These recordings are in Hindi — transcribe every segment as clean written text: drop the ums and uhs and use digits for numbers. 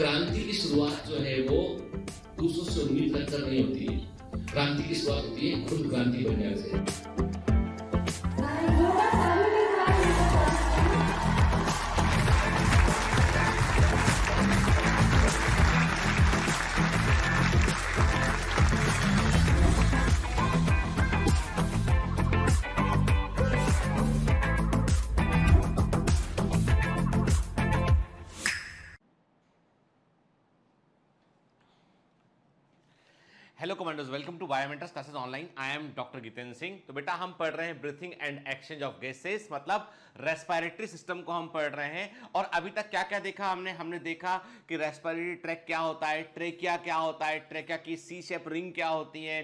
क्रांति की शुरुआत जो है वो दूसरों से उम्मीद रखकर नहीं होती है। क्रांति की शुरुआत होती है खुद क्रांति बनने से। Hello commanders, welcome to Biomentors classes online. I am doctor Jitendra Singh. तो बेटा हम पढ़ रहे हैं breathing and exchange of gases, मतलब रेस्पिरेटरी सिस्टम को हम पढ़ रहे हैं। और अभी तक क्या क्या देखा हमने देखा कि रेस्पिरेटरी ट्रैक क्या होता है, ट्रेकिया क्या होता है, ट्रेकिया की सी शेप रिंग क्या होती है,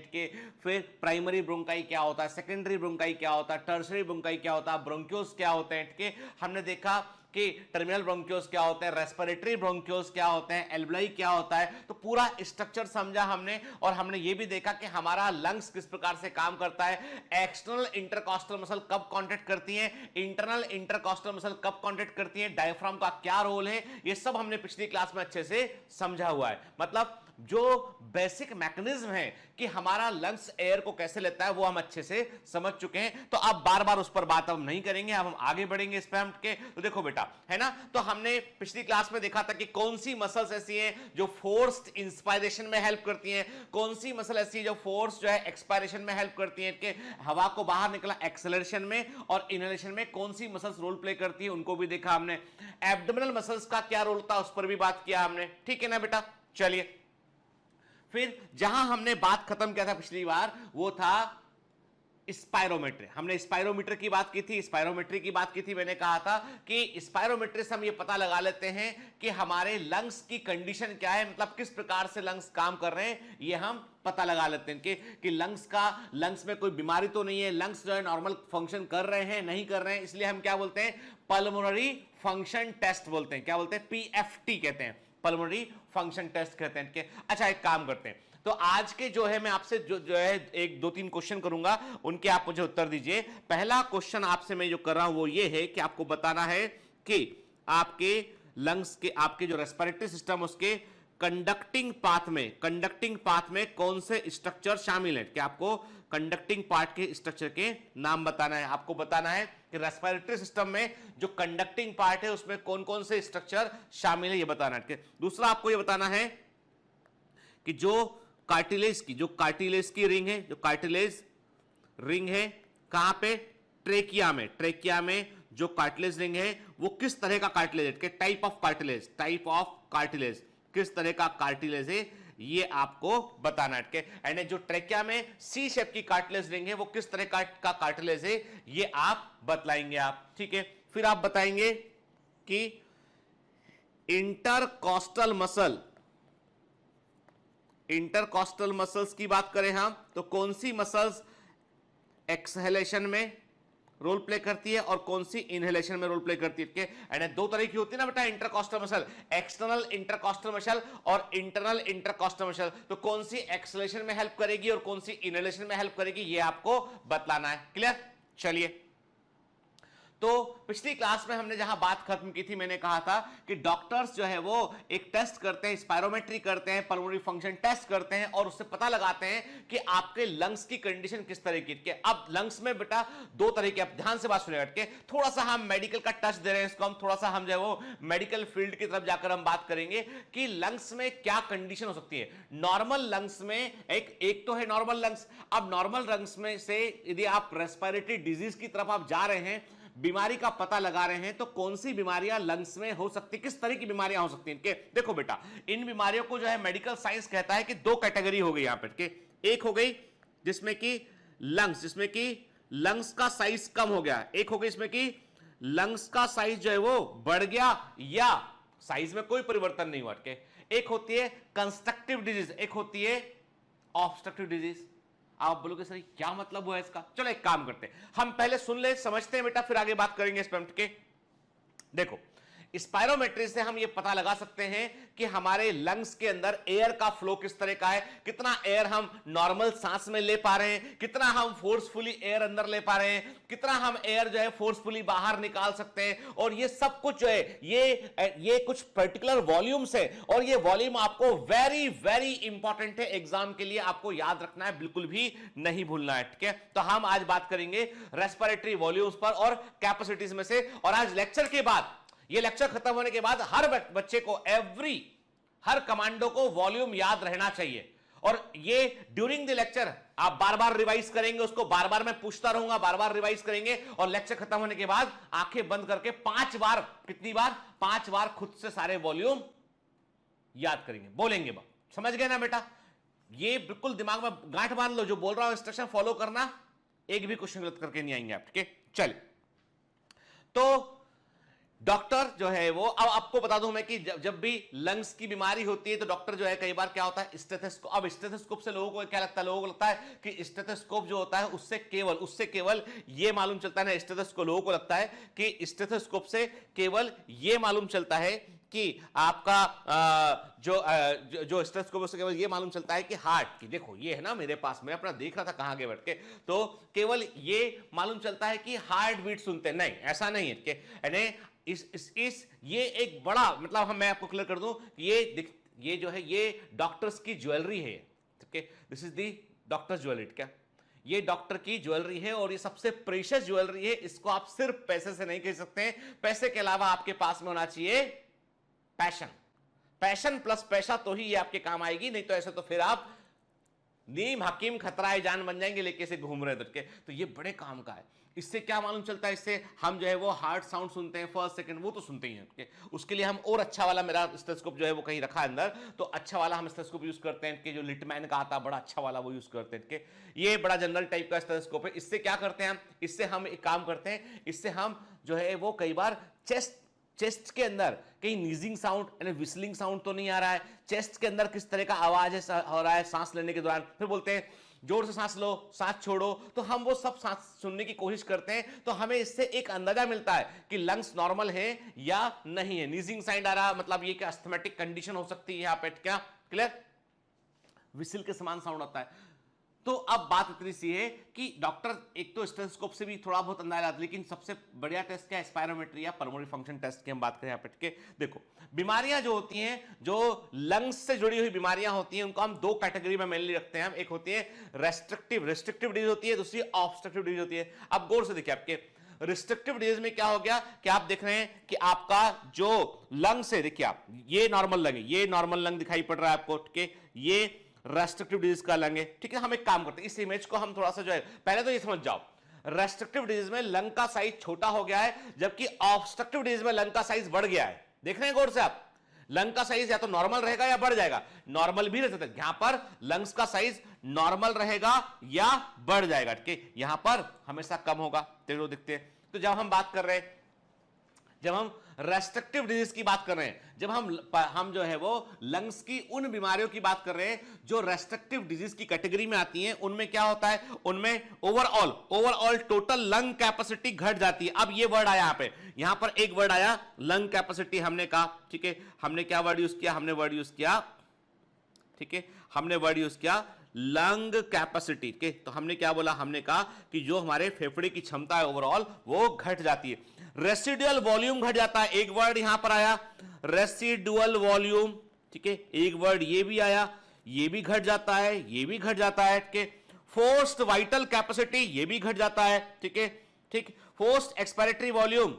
फिर प्राइमरी ब्रोंकाई क्या होता है, सेकेंडरी ब्रोंकाई क्या होता है, टर्सरी ब्रोंकाई क्या होता है, ब्रोंक्योस क्या होते हैं। हमने देखा कि टर्मिनल ब्रोंक्योस क्या होते हैं, रेस्पिरेटरी ब्रोंक्योस क्या होते हैं, एल्वलाई क्या होता है। तो पूरा स्ट्रक्चर समझा हमने। और हमने ये भी देखा कि हमारा लंग्स किस प्रकार से काम करता है, एक्सटर्नल इंटरकॉस्टल मसल कब कॉन्ट्रैक्ट करती है, इंटरनल इंटरकॉस्टल मसल कब कॉन्ट्रैक्ट करती है, डायफ्राम का क्या रोल है, ये सब हमने पिछली क्लास में अच्छे से समझा हुआ है। मतलब जो बेसिक मैकेनिज्म है कि हमारा लंग्स एयर को कैसे लेता है वो हम अच्छे से समझ चुके हैं। तो अब बार बार उस पर बात हम नहीं करेंगे, अब हम आगे बढ़ेंगे इस पे हम के। तो देखो बेटा, है ना, तो हमने पिछली क्लास में देखा था कि कौन सी मसल्स ऐसी हैं जो फोर्स्ड इंस्पायरेशन में हेल्प करती हैं, कौन सी मसल ऐसी है जो फोर्स जो है एक्सपायरेशन में हेल्प करती है, कि हवा को बाहर निकला एक्सेलरेशन में, और इनहेलेशन में कौन सी मसल्स रोल प्ले करती है उनको भी देखा हमने। एब्डोमिनल मसल्स का क्या रोल था उस पर भी बात किया हमने, ठीक है ना बेटा। चलिए, फिर जहां हमने बात खत्म किया था पिछली बार वो था स्पायरोमेट्री। हमने स्पायरोमीटर की बात की थी, स्पायरोमेट्री की बात की थी। मैंने कहा था कि स्पायरोमेट्री से हम ये पता लगा लेते हैं कि हमारे लंग्स की कंडीशन क्या है, मतलब किस प्रकार से लंग्स काम कर रहे हैं, ये हम पता लगा लेते हैं कि लंग्स में कोई बीमारी तो नहीं है, लंग्स जो है नॉर्मल फंक्शन कर रहे हैं नहीं कर रहे हैं। इसलिए हम क्या बोलते हैं, पल्मोनरी फंक्शन टेस्ट बोलते हैं। क्या बोलते हैं, पीएफटी कहते हैं, पल्मोनरी फंक्शन टेस्ट कहते हैं कि अच्छा एक काम करते हैं, तो आज के जो है मैं आपसे जो है एक दो तीन क्वेश्चन करूंगा, उनके आप मुझे उत्तर दीजिए। पहला क्वेश्चन आपसे मैं जो कर रहा हूं वो ये है कि आपको बताना है कि आपके लंग्स के, आपके जो रेस्पिरेटरी सिस्टम उसके कंडक्टिंग पाथ में कौन से स्ट्रक्चर शामिल है, कि आपको कंडक्टिंग पार्ट के स्ट्रक्चर के नाम बताना है। आपको बताना है कि रेस्पिरेटरी सिस्टम में जो कंडक्टिंग पार्ट है उसमें कौन कौन से स्ट्रक्चर शामिल है, ये बताना है। दूसरा आपको ये बताना है कि जो कार्टिलेज की रिंग है, जो कार्टिलेज रिंग है कहां पे, ट्रेकिया में जो कार्टिलेज रिंग है वो किस तरह का कार्टिलेज है, टाइप ऑफ कार्टिलेज किस तरह का कार्टिलेज है, ये आपको बताना है। एंड जो ट्रेकिया में सी शेप की कार्टिलेज रिंग है वो किस तरह का कार्टिलेज है, ये आप बतलाएंगे आप, ठीक है। फिर आप बताएंगे कि इंटरकॉस्टल मसल्स की बात करें हम तो कौन सी मसल्स एक्सहेलेशन में रोल प्ले करती है और कौन सी इनहेलेशन में रोल प्ले करती है। एंड दो तरह की होती है ना बेटा intercostal muscle, external intercostal muscle और इंटरनल इंटरकॉस्टल मसल। तो कौन सी एक्सहेलेशन में हेल्प करेगी और कौन सी इनहेलेशन में हेल्प करेगी, ये आपको बतलाना है। क्लियर। चलिए, तो पिछली क्लास में हमने जहां बात खत्म की थी, मैंने कहा था कि डॉक्टर्स जो है वो एक टेस्ट करते हैं, स्पायरोमेट्री करते हैं, पल्मोनरी फंक्शन टेस्ट करते हैं और उससे पता लगाते हैं कि आपके लंग्स की कंडीशन किस तरह की है। अब लंग्स में बेटा दो तरह के, आप ध्यान से बात सुनिएगा के, थोड़ा सा हम मेडिकल का टच दे रहे हैं इसको, हम थोड़ा सा हम जो है वो मेडिकल फील्ड की तरफ जाकर हम बात करेंगे कि लंग्स में क्या कंडीशन हो सकती है। नॉर्मल लंग्स में एक तो है नॉर्मल लंग्स। अब नॉर्मल लंग्स में से यदि आप रेस्पिरेटरी डिजीज की तरफ आप जा रहे हैं, बीमारी का पता लगा रहे हैं, तो कौन सी बीमारियां लंग्स में हो सकती, किस तरह की बीमारियां हो सकती हैं। देखो बेटा, इन बीमारियों को जो है मेडिकल साइंस कहता है कि दो कैटेगरी हो गई यहां पर के, एक हो गई जिसमें कि लंग्स का साइज कम हो गया, एक हो गई इसमें कि लंग्स का साइज जो है वो बढ़ गया या साइज में कोई परिवर्तन नहीं हुआ। एक होती है कंस्ट्रक्टिव डिजीज, एक होती है ऑब्स्ट्रक्टिव डिजीज। आप बोलोगे सर क्या मतलब हुआ इसका, चलो एक काम करते हैं, हम पहले सुन ले समझते हैं बेटा, फिर आगे बात करेंगे इस पे। देखो, स्पायरोमेट्री से हम ये पता लगा सकते हैं कि हमारे लंग्स के अंदर एयर का फ्लो किस तरह का है, कितना एयर हम नॉर्मल सांस में ले पा रहे हैं, कितना हम फोर्सफुली एयर अंदर ले पा रहे हैं, कितना हम एयर जो है फोर्सफुली बाहर निकाल सकते हैं। और ये सब कुछ जो है ये कुछ पर्टिकुलर वॉल्यूम्स है, और ये वॉल्यूम आपको वेरी वेरी इंपॉर्टेंट है एग्जाम के लिए, आपको याद रखना है, बिल्कुल भी नहीं भूलना है। ठीक है, तो हम आज बात करेंगे रेस्पिरेटरी वॉल्यूम्स पर और कैपेसिटीज में से। और आज लेक्चर के बाद, ये लेक्चर खत्म होने के बाद हर बच्चे को हर कमांडो को वॉल्यूम याद रहना चाहिए। और ये ड्यूरिंग द लेक्चर आप बार बार रिवाइज करेंगे, उसको बार बार मैं पूछता रहूंगा, बार बार रिवाइज करेंगे। और लेक्चर खत्म होने के बाद आंखें बंद करके 5 बार, कितनी बार? 5 बार खुद से सारे वॉल्यूम याद करेंगे, बोलेंगे। समझ गए ना बेटा? ये बिल्कुल दिमाग में गांठ बांध लो, जो बोल रहा हूं इंस्ट्रक्शन फॉलो करना, एक भी क्वेश्चन गलत करके नहीं आएंगे आप। ठीक है, चल। तो डॉक्टर जो है वो, अब आपको बता दूं मैं कि जब भी लंग्स की बीमारी होती है तो डॉक्टर जो है कई बार क्या होता है, स्टेथोस्कोप। अब स्टेथोस्कोप से लोगों को क्या लगता है? लोगों को लगता है कि स्टेथोस्कोप जो होता है उससे केवल ये मालूम चलता है ना, स्टेथोस्कोप, लोगों को लगता है कि स्टेथोस्कोप से केवल ये मालूम चलता है कि आपका जो स्टेथोस्कोप से केवल ये मालूम चलता है कि हार्ट की, देखो ये है ना मेरे पास, मैं अपना देख रहा था कहां गए बैठ के, तो केवल ये मालूम चलता है कि हार्ट बीट सुनते हैं। नहीं, ऐसा नहीं है। यानी ये एक बड़ा, मतलब मैं आपको क्लियर कर दूं, ये जो है ये डॉक्टर्स की ज्वेलरी है। ठीक है, this is the doctors jewellery. क्या ये डॉक्टर की ज्वेलरी है और ये सबसे प्रेशियस ज्वेलरी है। इसको आप सिर्फ पैसे से नहीं खरीद सकते हैं, पैसे के अलावा आपके पास में होना चाहिए पैशन प्लस पैसा, तो ही ये आपके काम आएगी। नहीं तो ऐसे तो फिर आप नीम हकीम खतराए जान बन जाएंगे लेके से घूम रहे थे। तो ये बड़े काम का है। इससे क्या मालूम चलता है? इससे हम जो है वो हार्ट साउंड सुनते हैं, फर्स्ट सेकंड, वो तो सुनते ही हैं। उसके लिए हम और अच्छा वाला, मेरा स्टेथोस्कोप जो है वो कहीं रखा है अंदर, तो अच्छा वाला हम स्टेथोस्कोप यूज करते हैं कि जो लिटमैन का आता है, बड़ा अच्छा वाला वो यूज करते हैं। कि ये बड़ा जनरल टाइप का स्टेथोस्कोप है। इससे क्या करते हैं हम? इससे हम एक काम करते हैं, इससे हम जो है वो कई बार चेस्ट के अंदर कहीं नीजिंग साउंड यानी विस्लिंग साउंड तो नहीं आ रहा है, चेस्ट के अंदर किस तरह का आवाज हो रहा है सांस लेने के दौरान, फिर बोलते हैं जोर से सांस लो, सांस छोड़ो, तो हम वो सब सांस सुनने की कोशिश करते हैं। तो हमें इससे एक अंदाजा मिलता है कि लंग्स नॉर्मल है या नहीं है। नीजिंग साउंड आ रहा, मतलब ये कि अस्थमैटिक कंडीशन हो सकती है यहाँ पे। क्या क्लियर? विसिल के समान साउंड आता है। तो अब बात इतनी सी है कि डॉक्टर एक तो स्टेथोस्कोप से भी थोड़ा बहुत अंदाजा आता है, लेकिन सबसे बढ़िया टेस्ट क्या है? स्पायरोमेट्री या पल्मोनरी फंक्शन टेस्ट की हम बात करें यहाँ पे। देखो, बीमारियां जो होती हैं, जो लंग्स से जुड़ी हुई बीमारियां होती हैं, उनको हम 2 कैटेगरी में मेनली रखते हैं। एक होती है रेस्ट्रिक्टिव डिजीज होती है, दूसरी ऑब्स्ट्रक्टिव डिजीज होती है। अब गौर से देखिए, आपके रिस्ट्रिक्टिव डिजीज में क्या हो गया कि आप देख रहे हैं कि आपका जो लंग्स है, देखिए आप, ये नॉर्मल लंग है, ये नॉर्मल लंग दिखाई पड़ रहा है आपको। ठीक है, ये रेस्ट्रिक्टिव डिजीज का लंग है। ठीक है, हम एक काम करते हैं, इस इमेज को हम थोड़ा सा जो है, पहले तो ये समझ जाओ, रेस्ट्रिक्टिव डिजीज में लंग का साइज छोटा हो गया है, जबकि ऑब्स्ट्रक्टिव डिजीज में लंग का साइज बढ़ गया है। देख रहे हैं गौर से आप? लंग का साइज या तो नॉर्मल रहेगा या बढ़ जाएगा। नॉर्मल भी रह सकता है, यहां पर लंग्स का साइज नॉर्मल रहेगा या बढ़ जाएगा। ठीक है, यहां पर हमेशा कम होगा, तेरे दिखते हैं। तो जब हम बात कर रहे हैं, जब हम रेस्ट्रिक्टिव डिजीज की बात कर रहे हैं, जब हम जो है वो लंग्स की उन बीमारियों की बात कर रहे हैं जो रेस्ट्रिक्टिव डिजीज की कैटेगरी में आती हैं, उनमें क्या होता है? उनमें ओवरऑल टोटल लंग कैपेसिटी घट जाती है। अब ये वर्ड आया यहां पर एक वर्ड आया लंग कैपेसिटी, हमने कहा। ठीक है, हमने क्या वर्ड यूज किया? हमने वर्ड यूज किया, ठीक है, हमने वर्ड यूज किया लंग कैपेसिटी के। तो हमने क्या बोला? हमने कहा कि जो हमारे फेफड़े की क्षमता है ओवरऑल वो घट जाती है। रेसिडुअल वॉल्यूम घट जाता है, एक वर्ड यहां पर आया रेसिडुअल वॉल्यूम। ठीक है, एक वर्ड ये भी आया, ये भी घट जाता है, ये भी घट जाता है। ठीक है, फोर्स्ड वाइटल कैपेसिटी, ये भी घट जाता है। ठीक है, ठीक, फोर्स्ड एक्सपायरेटरी वॉल्यूम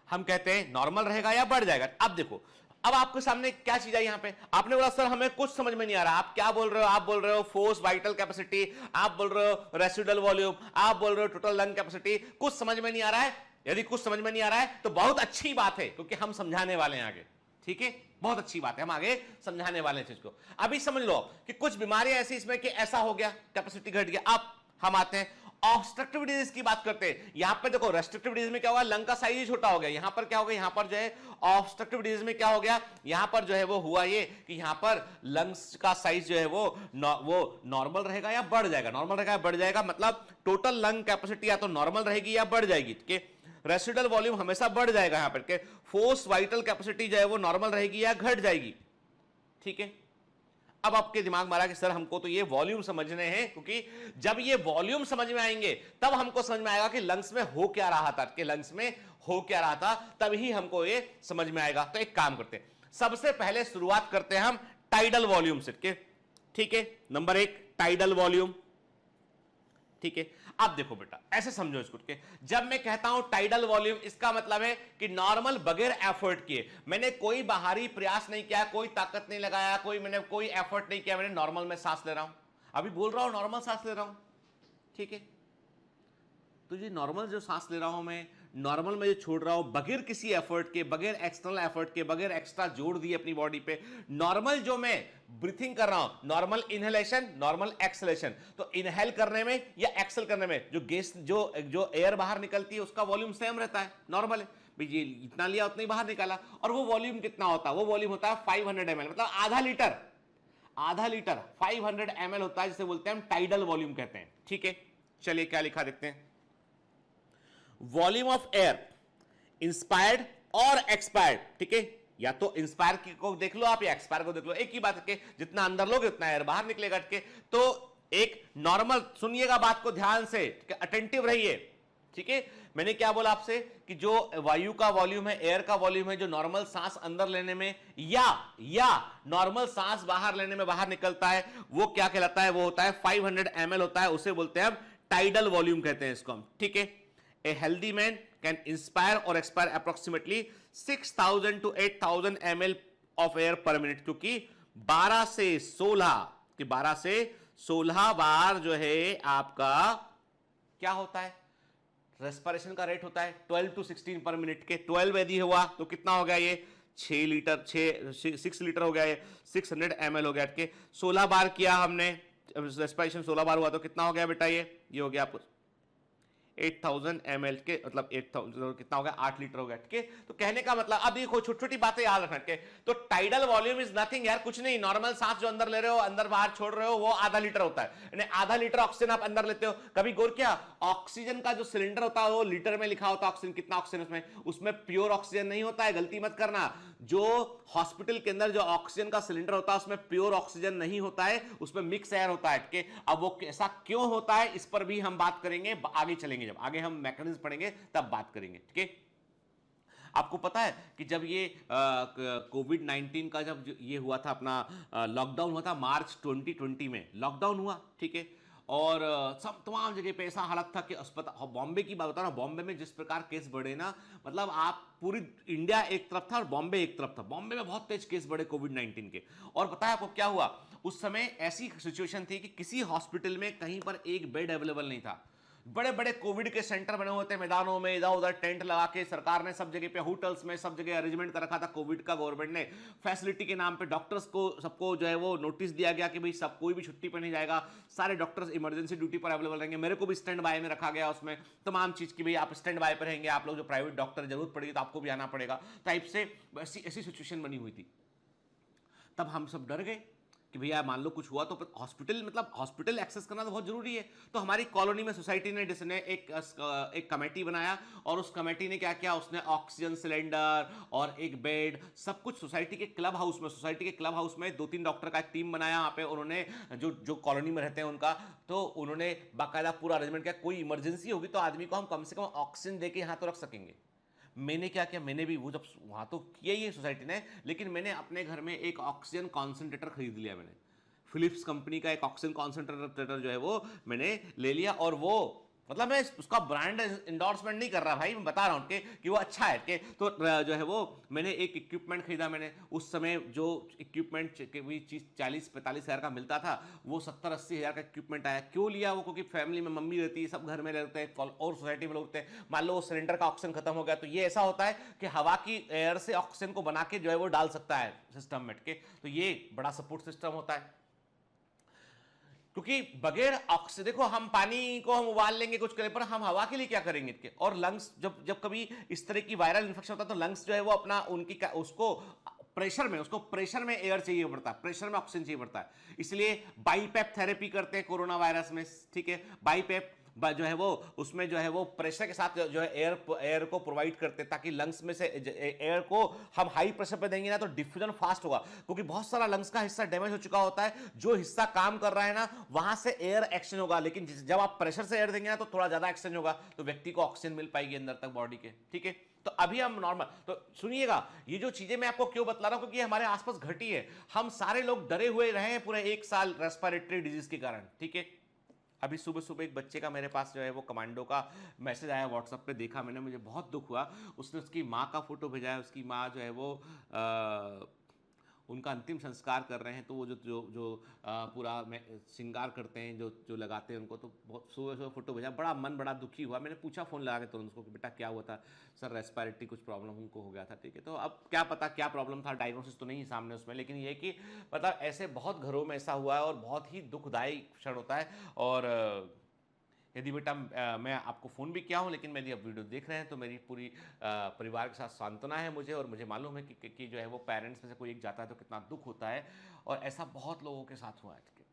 हम कहते हैं नॉर्मल रहेगा या बढ़ जाएगा। अब देखो, अब आपके सामने क्या चीज है यहां पे? आपने बोला सर हमें कुछ समझ में नहीं आ रहा, आप क्या बोल रहे हो? आप बोल रहे हो फोर्स वाइटल कैपेसिटी, आप बोल रहे हो रेसिडुअल वॉल्यूम, आप बोल रहे हो टोटल लंग कैपेसिटी, कुछ समझ में नहीं आ रहा है। यदि कुछ समझ में नहीं आ रहा है तो बहुत अच्छी बात है, क्योंकि हम समझाने वाले हैं आगे। ठीक है, बहुत अच्छी बात है, हम आगे समझाने वाले हैं चीज को। अभी समझ लो कि कुछ बीमारियां ऐसी इसमें कि ऐसा हो गया, कैपेसिटी घट गया। अब हम आते हैं ऑब्स्ट्रक्टिव डिजीज की बात करते हैं। यहां पे देखो, रेस्ट्रिक्टिव डिजीज में क्या हुआ? लंग का साइज ही छोटा हो गया। यहां पर क्या हो गया? यहां पर जो है ऑब्स्ट्रक्टिव डिजीज में क्या हो गया? यहां पर जो है वो हुआ ये कि यहां पर लंग्स का साइज जो है वो नॉर्मल रहेगा या बढ़ जाएगा। नॉर्मल रहेगा या बढ़ जाएगा, मतलब टोटल लंग कैपेसिटी या तो नॉर्मल रहेगी या बढ़ जाएगी। ठीक है, रेसिडुअल वॉल्यूम हमेशा बढ़ जाएगा यहां पर के फोर्स वाइटल कैपेसिटी जो है वो नॉर्मल रहेगी या घट जाएगी, ठीक है। अब आपके दिमाग में आ रहा कि सर हमको तो ये वॉल्यूम समझने हैं, क्योंकि जब ये वॉल्यूम समझ में आएंगे तब हमको समझ में आएगा कि लंग्स में हो क्या रहा था, कि लंग्स में हो क्या रहा था, तभी हमको ये समझ में आएगा। तो एक काम करते हैं, सबसे पहले शुरुआत करते हैं हम टाइडल वॉल्यूम से, ठीक है। नंबर 1 टाइडल वॉल्यूम, ठीक है। अब देखो बेटा ऐसे समझो इसको, जब मैं कहता हूं टाइडल वॉल्यूम, इसका मतलब है कि नॉर्मल बगैर एफर्ट किए, मैंने कोई बाहरी प्रयास नहीं किया, कोई ताकत नहीं लगाया, मैंने कोई एफर्ट नहीं किया, मैंने नॉर्मल में सांस ले रहा हूं, अभी बोल रहा हूं नॉर्मल सांस ले रहा हूं, ठीक है। तो ये नॉर्मल जो सांस ले रहा हूं मैं, नॉर्मल में जो छोड़ रहा हूं बगैर किसी एफर्ट के, बगैर एक्सटर्नल एफर्ट के, बगैर एक्स्ट्रा जोड़ दिए अपनी बॉडी पे, नॉर्मल जो मैं ब्रीथिंग कर रहा हूं, नॉर्मल इनहेलेशन, नॉर्मल एक्सलेशन। तो इनहेल करने में या एक्सेल करने में जो गैस जो एयर बाहर निकलती है उसका वॉल्यूम सेम रहता है, नॉर्मल है भाई, ये इतना लिया उतना ही बाहर निकाला। और वो वॉल्यूम कितना होता है, वो वॉल्यूम होता है 500 ml, मतलब आधा लीटर 500 ml होता है, जिसे बोलते हैं हम टाइडल वॉल्यूम कहते हैं, ठीक है। चलिए क्या लिखा देखते हैं, वॉल्यूम ऑफ एयर इंस्पायर्ड और एक्सपायर्ड, ठीक है। या तो इंस्पायर को देख लो आप या एक्सपायर को देख लो, एक ही बात है, जितना अंदर लोगे उतना एयर बाहर निकलेगा, ठीक है। तो एक नॉर्मल, सुनिएगा बात को ध्यान से, अटेंटिव रहिए, ठीक है। मैंने क्या बोला आपसे कि जो वायु का वॉल्यूम है, एयर का वॉल्यूम है, जो नॉर्मल सांस अंदर लेने में या नॉर्मल सांस बाहर लेने में बाहर निकलता है, वो क्या कहलाता है, वो होता है 500 ml होता है, उसे बोलते हैं हम टाइडल वॉल्यूम कहते हैं इसको हम, ठीक है। A healthy man can inspire or expire approximately 6,000 to 8,000 ml of air per minute, क्योंकि 12 से 16 बार जो है आपका क्या होता है, रेस्पिरेशन का रेट होता है 12 to 16 पर मिनट के। 12 यदि हुआ तो कितना हो गया, ये 6 लीटर हो गया, ये 600 ml हो गया, ठीक है। 16 बार किया हमने रेस्पिरेशन, 16 बार हुआ तो कितना हो गया बेटा, ये हो गया आपको 8,000 ml के, मतलब 8,000 कितना हो गया, 8 लीटर हो गया, ठीक है। तो कहने का मतलब, अब देखो छोटी छोटी बातें याद रखना, ठीक है। तो टाइडल वॉल्यूम इज नथिंग यार, कुछ नहीं, नॉर्मल सांस जो अंदर ले रहे हो, अंदर बाहर छोड़ रहे हो, वो आधा लीटर होता है, यानी आधा लीटर ऑक्सीजन आप अंदर लेते हो। कभी गौर किया, ऑक्सीजन का जो सिलेंडर होता है वो लीटर में लिखा होता है, ऑक्सीजन कितना ऑक्सीजन उसमें प्योर ऑक्सीजन नहीं होता है, गलती मत करना। जो हॉस्पिटल के अंदर जो ऑक्सीजन का सिलेंडर होता है उसमें प्योर ऑक्सीजन नहीं होता है, उसमें मिक्स एयर होता है, ठीक है। अब वो ऐसा क्यों होता है इस पर भी हम बात करेंगे, आगे चलेंगे, जब आगे हम मैकेनिज्म पढ़ेंगे तब बात करेंगे, ठीक है। आपको पता है कि जब ये कोविड-19 का जब ये हुआ था, अपना लॉकडाउन हुआ था मार्च 2020 में लॉकडाउन हुआ, ठीक है। और सब तमाम जगह पे ऐसा हालत था कि अस्पताल, बॉम्बे की बात बता रहा हूं, बॉम्बे में जिस प्रकार केस बढ़े ना, मतलब आप पूरी इंडिया एक तरफ था और बॉम्बे एक तरफ था, बॉम्बे में बहुत तेज केस बढ़े कोविड-19 के। और पता है आपको क्या हुआ, उस समय ऐसी सिचुएशन थी कि किसी हॉस्पिटल में कहीं पर एक बेड अवेलेबल नहीं था। बड़े बड़े कोविड के सेंटर बने हुए थे मैदानों में, इधर उधर टेंट लगा के सरकार ने सब जगह पे, होटल्स में सब जगह अरेंजमेंट कर रखा था कोविड का, गवर्नमेंट ने फैसिलिटी के नाम पे डॉक्टर्स को सबको जो है वो नोटिस दिया गया कि भाई सब कोई भी छुट्टी पर नहीं जाएगा, सारे डॉक्टर्स इमरजेंसी ड्यूटी पर अवेलेबल रहेंगे। मेरे को भी स्टैंड बाय में रखा गया, उसमें तमाम चीज की भाई आप स्टैंड बाय पर रहेंगे, आप लोग जो प्राइवेट डॉक्टर जरूरत पड़ेगी तो आपको भी आना पड़ेगा, टाइप से ऐसी सिचुएशन बनी हुई थी। तब हम सब डर गए कि भैया मान लो कुछ हुआ तो हॉस्पिटल, मतलब हॉस्पिटल एक्सेस करना तो बहुत जरूरी है। तो हमारी कॉलोनी में सोसाइटी ने एक कमेटी बनाया, और उस कमेटी ने क्या किया, उसने ऑक्सीजन सिलेंडर और एक बेड सब कुछ सोसाइटी के क्लब हाउस में 2-3 डॉक्टर का एक टीम बनाया। वहाँ पे उन्होंने जो कॉलोनी में रहते हैं उनका, तो उन्होंने बाकायदा पूरा अरेंजमेंट किया, कोई इमरजेंसी होगी तो आदमी को हम कम से कम ऑक्सीजन दे के यहाँ तो रख सकेंगे। मैंने क्या किया, मैंने भी वो जब वहाँ तो किया ही है सोसाइटी ने, लेकिन मैंने अपने घर में एक ऑक्सीजन कॉन्सेंट्रेटर खरीद लिया। मैंने फिलिप्स कंपनी का एक ऑक्सीजन कॉन्सेंट्रेटर जो है वो मैंने ले लिया, और वो मतलब मैं उसका ब्रांड इंडोर्समेंट नहीं कर रहा भाई, मैं बता रहा हूँ कि वो अच्छा है कि, तो जो है वो मैंने एक इक्विपमेंट खरीदा। मैंने उस समय जो इक्विपमेंट कोई चीज़ 40-45 हज़ार का मिलता था, वो 70-80 हज़ार का इक्विपमेंट आया। क्यों लिया वो, क्योंकि फैमिली में मम्मी रहती है, सब घर में रहते हैं और सोसाइटी में लोग होते हैं, मान लो वो सिलेंडर का ऑक्सीजन खत्म हो गया तो ये ऐसा होता है कि हवा की एयर से ऑक्सीजन को बना के जो है वो डाल सकता है सिस्टम में के, तो ये बड़ा सपोर्ट सिस्टम होता है। क्योंकि बगैर ऑक्सीजन, देखो हम पानी को हम उबाल लेंगे कुछ करें, पर हम हवा के लिए क्या करेंगे इसके। और लंग्स जब कभी इस तरह की वायरल इन्फेक्शन होता है तो लंग्स जो है वो अपना उसको प्रेशर में एयर चाहिए पड़ता है, प्रेशर में ऑक्सीजन चाहिए पड़ता है। इसलिए बाईपैप थेरेपी करते हैं कोरोना वायरस में, ठीक है। बाईपैप जो है वो उसमें जो है वो प्रेशर के साथ जो है एयर को प्रोवाइड करते हैं, ताकि लंग्स में से एयर को हम हाई प्रेशर पे देंगे ना तो डिफ्यूजन फास्ट होगा, क्योंकि बहुत सारा लंग्स का हिस्सा डैमेज हो चुका होता है, जो हिस्सा काम कर रहा है ना वहां से एयर एक्सचेंज होगा, लेकिन जब आप प्रेशर से एयर देंगे ना तो थोड़ा ज्यादा एक्सचेंज होगा, तो व्यक्ति को ऑक्सीजन मिल पाएगी अंदर तक बॉडी के। ठीक है, तो अभी हम नॉर्मल, तो सुनिएगा ये जो चीजें मैं आपको क्यों बतला रहा हूं, क्योंकि हमारे आसपास घटी है, हम सारे लोग डरे हुए रहे हैं पूरे 1 साल रेस्पिरेटरी डिजीज के कारण। ठीक है, अभी सुबह सुबह एक बच्चे का मेरे पास जो है वो कमांडो का मैसेज आया व्हाट्सएप पे, देखा मैंने, मुझे बहुत दुख हुआ। उसने उसकी माँ का फोटो भेजा है, उसकी माँ जो है वो उनका अंतिम संस्कार कर रहे हैं, तो वो जो जो जो पूरा श्रृंगार करते हैं, जो जो लगाते हैं उनको, तो बहुत सुबह सुबह फोटो भेजा, बड़ा मन बड़ा दुखी हुआ। मैंने पूछा फ़ोन लगा के तुरंत उसको कि बेटा क्या हुआ था? सर रेस्पिरेटरी कुछ प्रॉब्लम उनको हो गया था। ठीक है, तो अब क्या पता क्या प्रॉब्लम था, डायग्नोसिस तो नहीं सामने उसमें, लेकिन ये कि मतलब ऐसे बहुत घरों में ऐसा हुआ है और बहुत ही दुखदायी क्षण होता है। और यदि बेटा मैं आपको फ़ोन भी किया हूँ, लेकिन मेरी अब वीडियो देख रहे हैं तो मेरी पूरी परिवार के साथ सांत्वना है मुझे, और मुझे मालूम है कि जो है वो पेरेंट्स में से कोई एक जाता है तो कितना दुख होता है, और ऐसा बहुत लोगों के साथ हुआ है। ठीक है,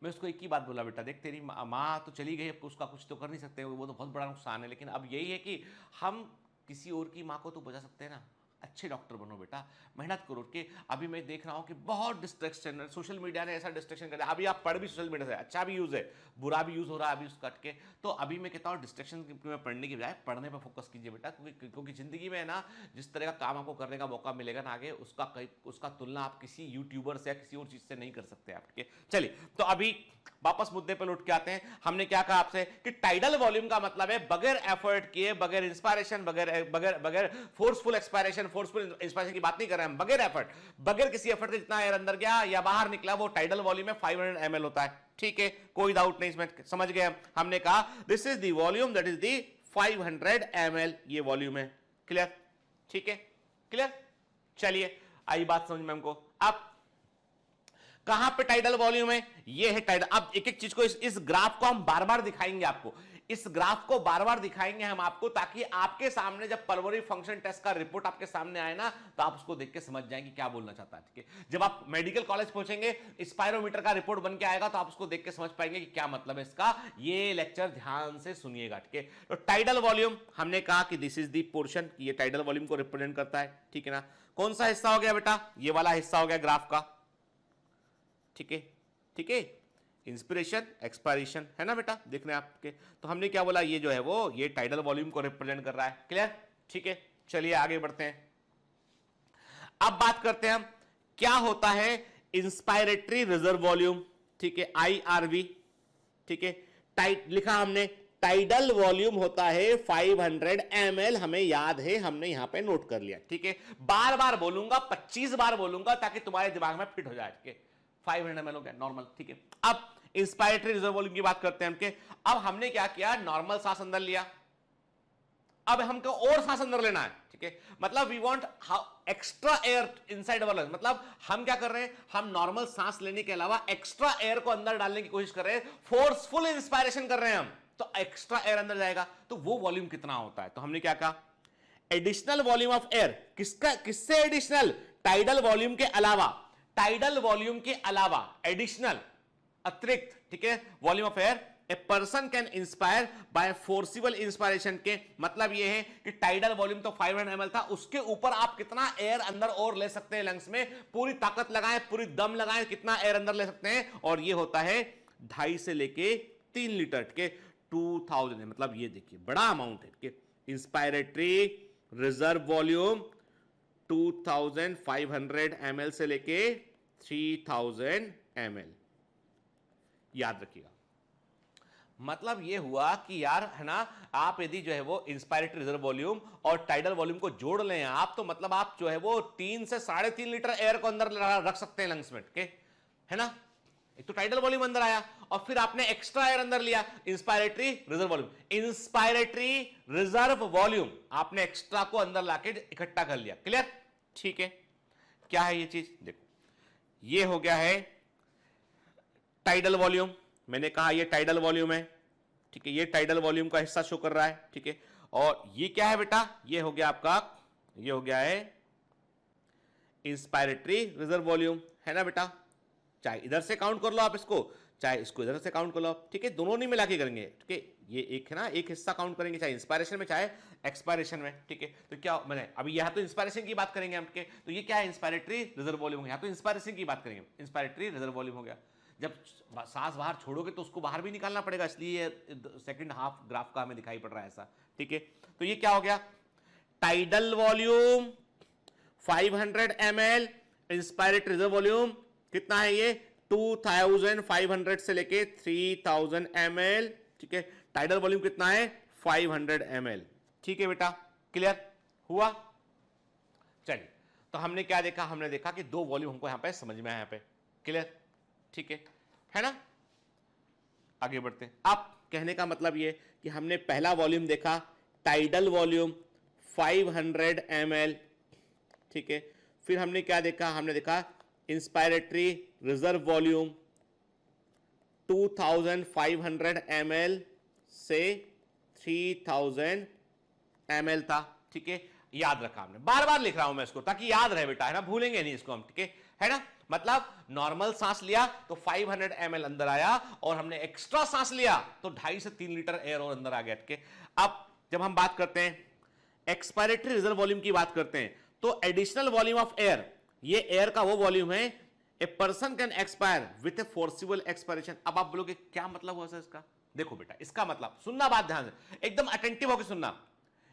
मैं उसको एक ही बात बोला, बेटा देख तेरी माँ तो चली गई, अब उसका कुछ तो कर नहीं सकते, वो तो बहुत बड़ा नुकसान है, लेकिन अब यही है कि हम किसी और की माँ को तो बचा सकते हैं ना। अच्छे डॉक्टर बनो बेटा, मेहनत करो। कि अभी मैं देख रहा हूँ कि बहुत डिस्ट्रैक्शन, सोशल मीडिया ने ऐसा डिस्ट्रैक्शन कर दिया। अभी आप पढ़ भी सोशल मीडिया से, अच्छा भी यूज़ है, बुरा भी यूज़ हो रहा है अभी उस कट के। तो अभी मैं कहता हूँ डिस्ट्रैक्शन में पढ़ने की बजाय पढ़ने पर फोकस कीजिए बेटा, क्योंकि ज़िंदगी में ना जिस तरह का काम आपको करने का मौका मिलेगा ना आगे, उसका तुलना आप किसी यूट्यूबर से या किसी और चीज़ से नहीं कर सकते आप। ठीक है, चलिए तो अभी वापस मुद्दे पे लौट के आते हैं। हमने क्या कहा आपसे कि टाइडल वॉल्यूम का मतलब है बगैर एफर्ट किए, बगैर इंस्पायरेशन, बगैर फोर्सफुल एक्सपायरेशन, फोर्सफुल इंस्पायरेशन की बात नहीं कर रहे हैं हम, बगैर एफर्ट, बगैर किसी एफर्ट के जितना एयर अंदर गया या बाहर निकला वो टाइडल वॉल्यूम में 500 ml होता है। ठीक है, कोई डाउट नहीं इसमें, समझ गए। हमने कहा this is the volume, that is the 500 ml, ये वॉल्यूम है। क्लियर? ठीक है, क्लियर। चलिए आई बात समझ में हमको। अब कहां पे टाइडल वॉल्यूम है? ये है टाइडल। अब एक एक चीज को इस ग्राफ को हम बार बार दिखाएंगे आपको, इस ग्राफ को बार बार दिखाएंगे हम आपको, ताकि आपके सामने जब पल्मोनरी फंक्शन टेस्ट का रिपोर्ट आपके सामने आए ना, तो आप उसको देख के समझ जाएंगे क्या बोलना चाहता है। ठीक है, जब आप मेडिकल कॉलेज पहुंचेंगे, स्पायरोमीटर का रिपोर्ट बन के आएगा, तो आप उसको देख के समझ पाएंगे कि क्या मतलब है इसका। ये लेक्चर ध्यान से सुनिएगा। ठीक है, तो टाइडल वॉल्यूम हमने कहा कि दिस इज द पोर्शन, ये टाइडल वॉल्यूम को रिप्रेजेंट करता है। ठीक है ना, कौन सा हिस्सा हो गया बेटा? ये वाला हिस्सा हो गया ग्राफ का। ठीक है, ठीक है, इंस्पिरेशन एक्सपायरेशन है ना बेटा, देख रहे हैं आपके। तो हमने क्या बोला, ये जो है वो ये टाइडल वॉल्यूम को रिप्रेजेंट कर रहा है। क्लियर? ठीक है, चलिए आगे बढ़ते हैं। अब बात करते हैं हम क्या होता है इंस्पायरेटरी रिजर्व वॉल्यूम। ठीक है, IRV। ठीक है, टाइट लिखा हमने, टाइडल वॉल्यूम होता है 500 ml, हमें याद है, हमने यहां पे नोट कर लिया। ठीक है, बार बार बोलूंगा, 25 बार बोलूंगा ताकि तुम्हारे दिमाग में फिट हो जाए। ठीक है, 500 ml हो गया नॉर्मल। ठीक है, अब इंस्पायरेटरी रिजर्व वॉल्यूम की बात करते हैं हमके। अब हमने क्या किया, नॉर्मल सांस अंदर लिया, अब हमको और सांस अंदर लेना है। ठीक है, मतलब we want extra air inside our lungs, मतलब हम क्या कर रहे हैं, हम नॉर्मल सांस लेने के अलावा एक्स्ट्रा एयर को अंदर डालने की कोशिश कर रहे हैं, फोर्सफुल इंस्पायरेशन कर रहे हैं हम, तो एक्स्ट्रा एयर अंदर जाएगा, तो वो वॉल्यूम कितना होता है? तो हमने क्या कहा, एडिशनल वॉल्यूम ऑफ एयर। किससे एडिशनल? टाइडल वॉल्यूम के अलावा, टाइडल वॉल्यूम के अलावा एडिशनल, अतिरिक्त। ठीक है, volume of air a person can inspire by forcible inspiration के मतलब यह है कि टाइडल वॉल्यूम तो 500 ml था, उसके ऊपर आप कितना एयर अंदर और ले सकते हैं लंग्स में, पूरी ताकत लगाएं, पूरी दम लगाएं, कितना एयर अंदर ले सकते हैं, और ये होता है 2.5 से लेके 3 लीटर के 2000 है, मतलब ये देखिए बड़ा अमाउंट है। इंस्पायरेटरी रिजर्व वॉल्यूम 2500 ml से लेके 3000 ml, याद रखिएगा। मतलब ये हुआ कि यार है ना, आप यदि जो है वो इंस्पायरेटरी रिजर्व वॉल्यूम और टाइडल वॉल्यूम को जोड़ लें आप, तो मतलब आप जो है वो 3 से 3.5 लीटर एयर को अंदर रख सकते हैं लंग्स में। ठीक है ना, एक तो टाइडल वॉल्यूम अंदर आया और फिर आपने एक्स्ट्रा एयर अंदर लिया, inspiratory reserve volume. Inspiratory reserve volume आपने एक्स्ट्रा को अंदर लाके इकट्ठा कर लिया। क्लियर? ठीक है, क्या है ये चीज? देखो, ये हो गया है टाइडल वॉल्यूम, मैंने कहा ये टाइडल वॉल्यूम है। ठीक है, ये टाइडल वॉल्यूम का हिस्सा शो कर रहा है। ठीक है, और ये क्या है बेटा, ये हो गया आपका, ये हो गया है इंस्पायरेटरी रिजर्व वॉल्यूम, है ना बेटा। चाहे इधर से काउंट कर लो आप इसको, चाहे इसको इधर से काउंट कर लो, ठीक है, दोनों नहीं मिला के करेंगे, ठीक है, ये एक है ना, एक हिस्सा काउंट करेंगे चाहे इंस्पायरेशन में चाहे एक्सपायरेशन में, ठीक है। तो क्या मैंने अभी यहाँ तो इंस्पायरेशन की बात करेंगे हम, ठीक है, तो ये क्या है, इंस्पायरेटरी रिजर्व वॉल्यूम, यहाँ तो इंस्पायरेशन की बात करेंगे, इंस्पायरेटरी रिजर्व वॉल्यूम हो गया। जब सांस बाहर छोड़ोगे तो उसको बाहर भी निकालना पड़ेगा, इसलिए सेकंड हाफ ग्राफ का हमें दिखाई पड़ रहा है ऐसा, ठीक है। तो ये क्या हो गया, tidal volume 500 ml, inspiratory reserve volume कितना है ये 2500 से लेके 3000 ml, ठीक है। टाइडल वॉल्यूम कितना है 500 ml, ठीक है बेटा, क्लियर हुआ। चलिए, तो हमने क्या देखा, हमने देखा कि दो वॉल्यूम हमको यहां पे समझ में आया, यहां पे क्लियर, ठीक है ना। आगे बढ़ते हैं। अब कहने का मतलब ये कि हमने पहला वॉल्यूम देखा टाइडल वॉल्यूम 500 ml, ठीक है। फिर हमने क्या देखा, हमने देखा इंस्पायरेटरी रिजर्व वॉल्यूम 2500 ml से 3000 ml था, ठीक है। याद रखा हमने, बार बार लिख रहा हूं मैं इसको ताकि याद रहे बेटा, है ना, भूलेंगे नहीं इसको हम, ठीक है ना। मतलब नॉर्मल सांस लिया तो 500 ml अंदर आया, और हमने एक्स्ट्रा सांस लिया तो 2.5 से 3 लीटर एयर और अंदर आ गया, ठीक है। अब जब हम बात करते हैं एक्सपायरेटरी रिजर्व वॉल्यूम की बात करते हैं, तो एडिशनल वॉल्यूम ऑफ एयर, ये एयर का वो वॉल्यूम है, ए person can expire with A forcible expiration. अब आप बोलोगे क्या मतलब हुआ इसका, देखो बेटा, इसका मतलब सुनना, बात ध्यान से एकदम अटेंटिव होकर सुनना।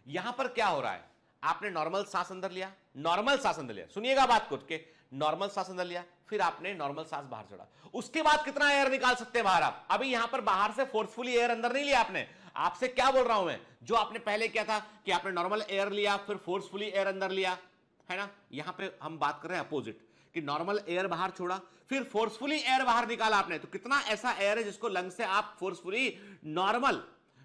यहां पर क्या हो रहा है, आपने नॉर्मल सांस अंदर लिया, नॉर्मल सांस अंदर लिया, सुनिएगा बात को, के नॉर्मल सांस अंदर लिया, फिर आपने नॉर्मल सांस बाहर छोड़ा, उसके बाद कितना एयर निकाल सकते हैं बाहर आप। अभी यहां पर बाहर से फोर्सफुली एयर अंदर नहीं लिया आपने, आपसे क्या बोल रहा हूं मैं, जो आपने पहले किया था कि आपने नॉर्मल एयर लिया फिर फोर्सफुली एयर अंदर लिया, है ना। यहां पे हम बात कर रहे हैं अपोजिट, कि नॉर्मल एयर बाहर छोड़ा फिर फोर्सफुली एयर बाहर निकाला आपने, तो कितना ऐसा एयर है जिसको लंग से आप फोर्सफुली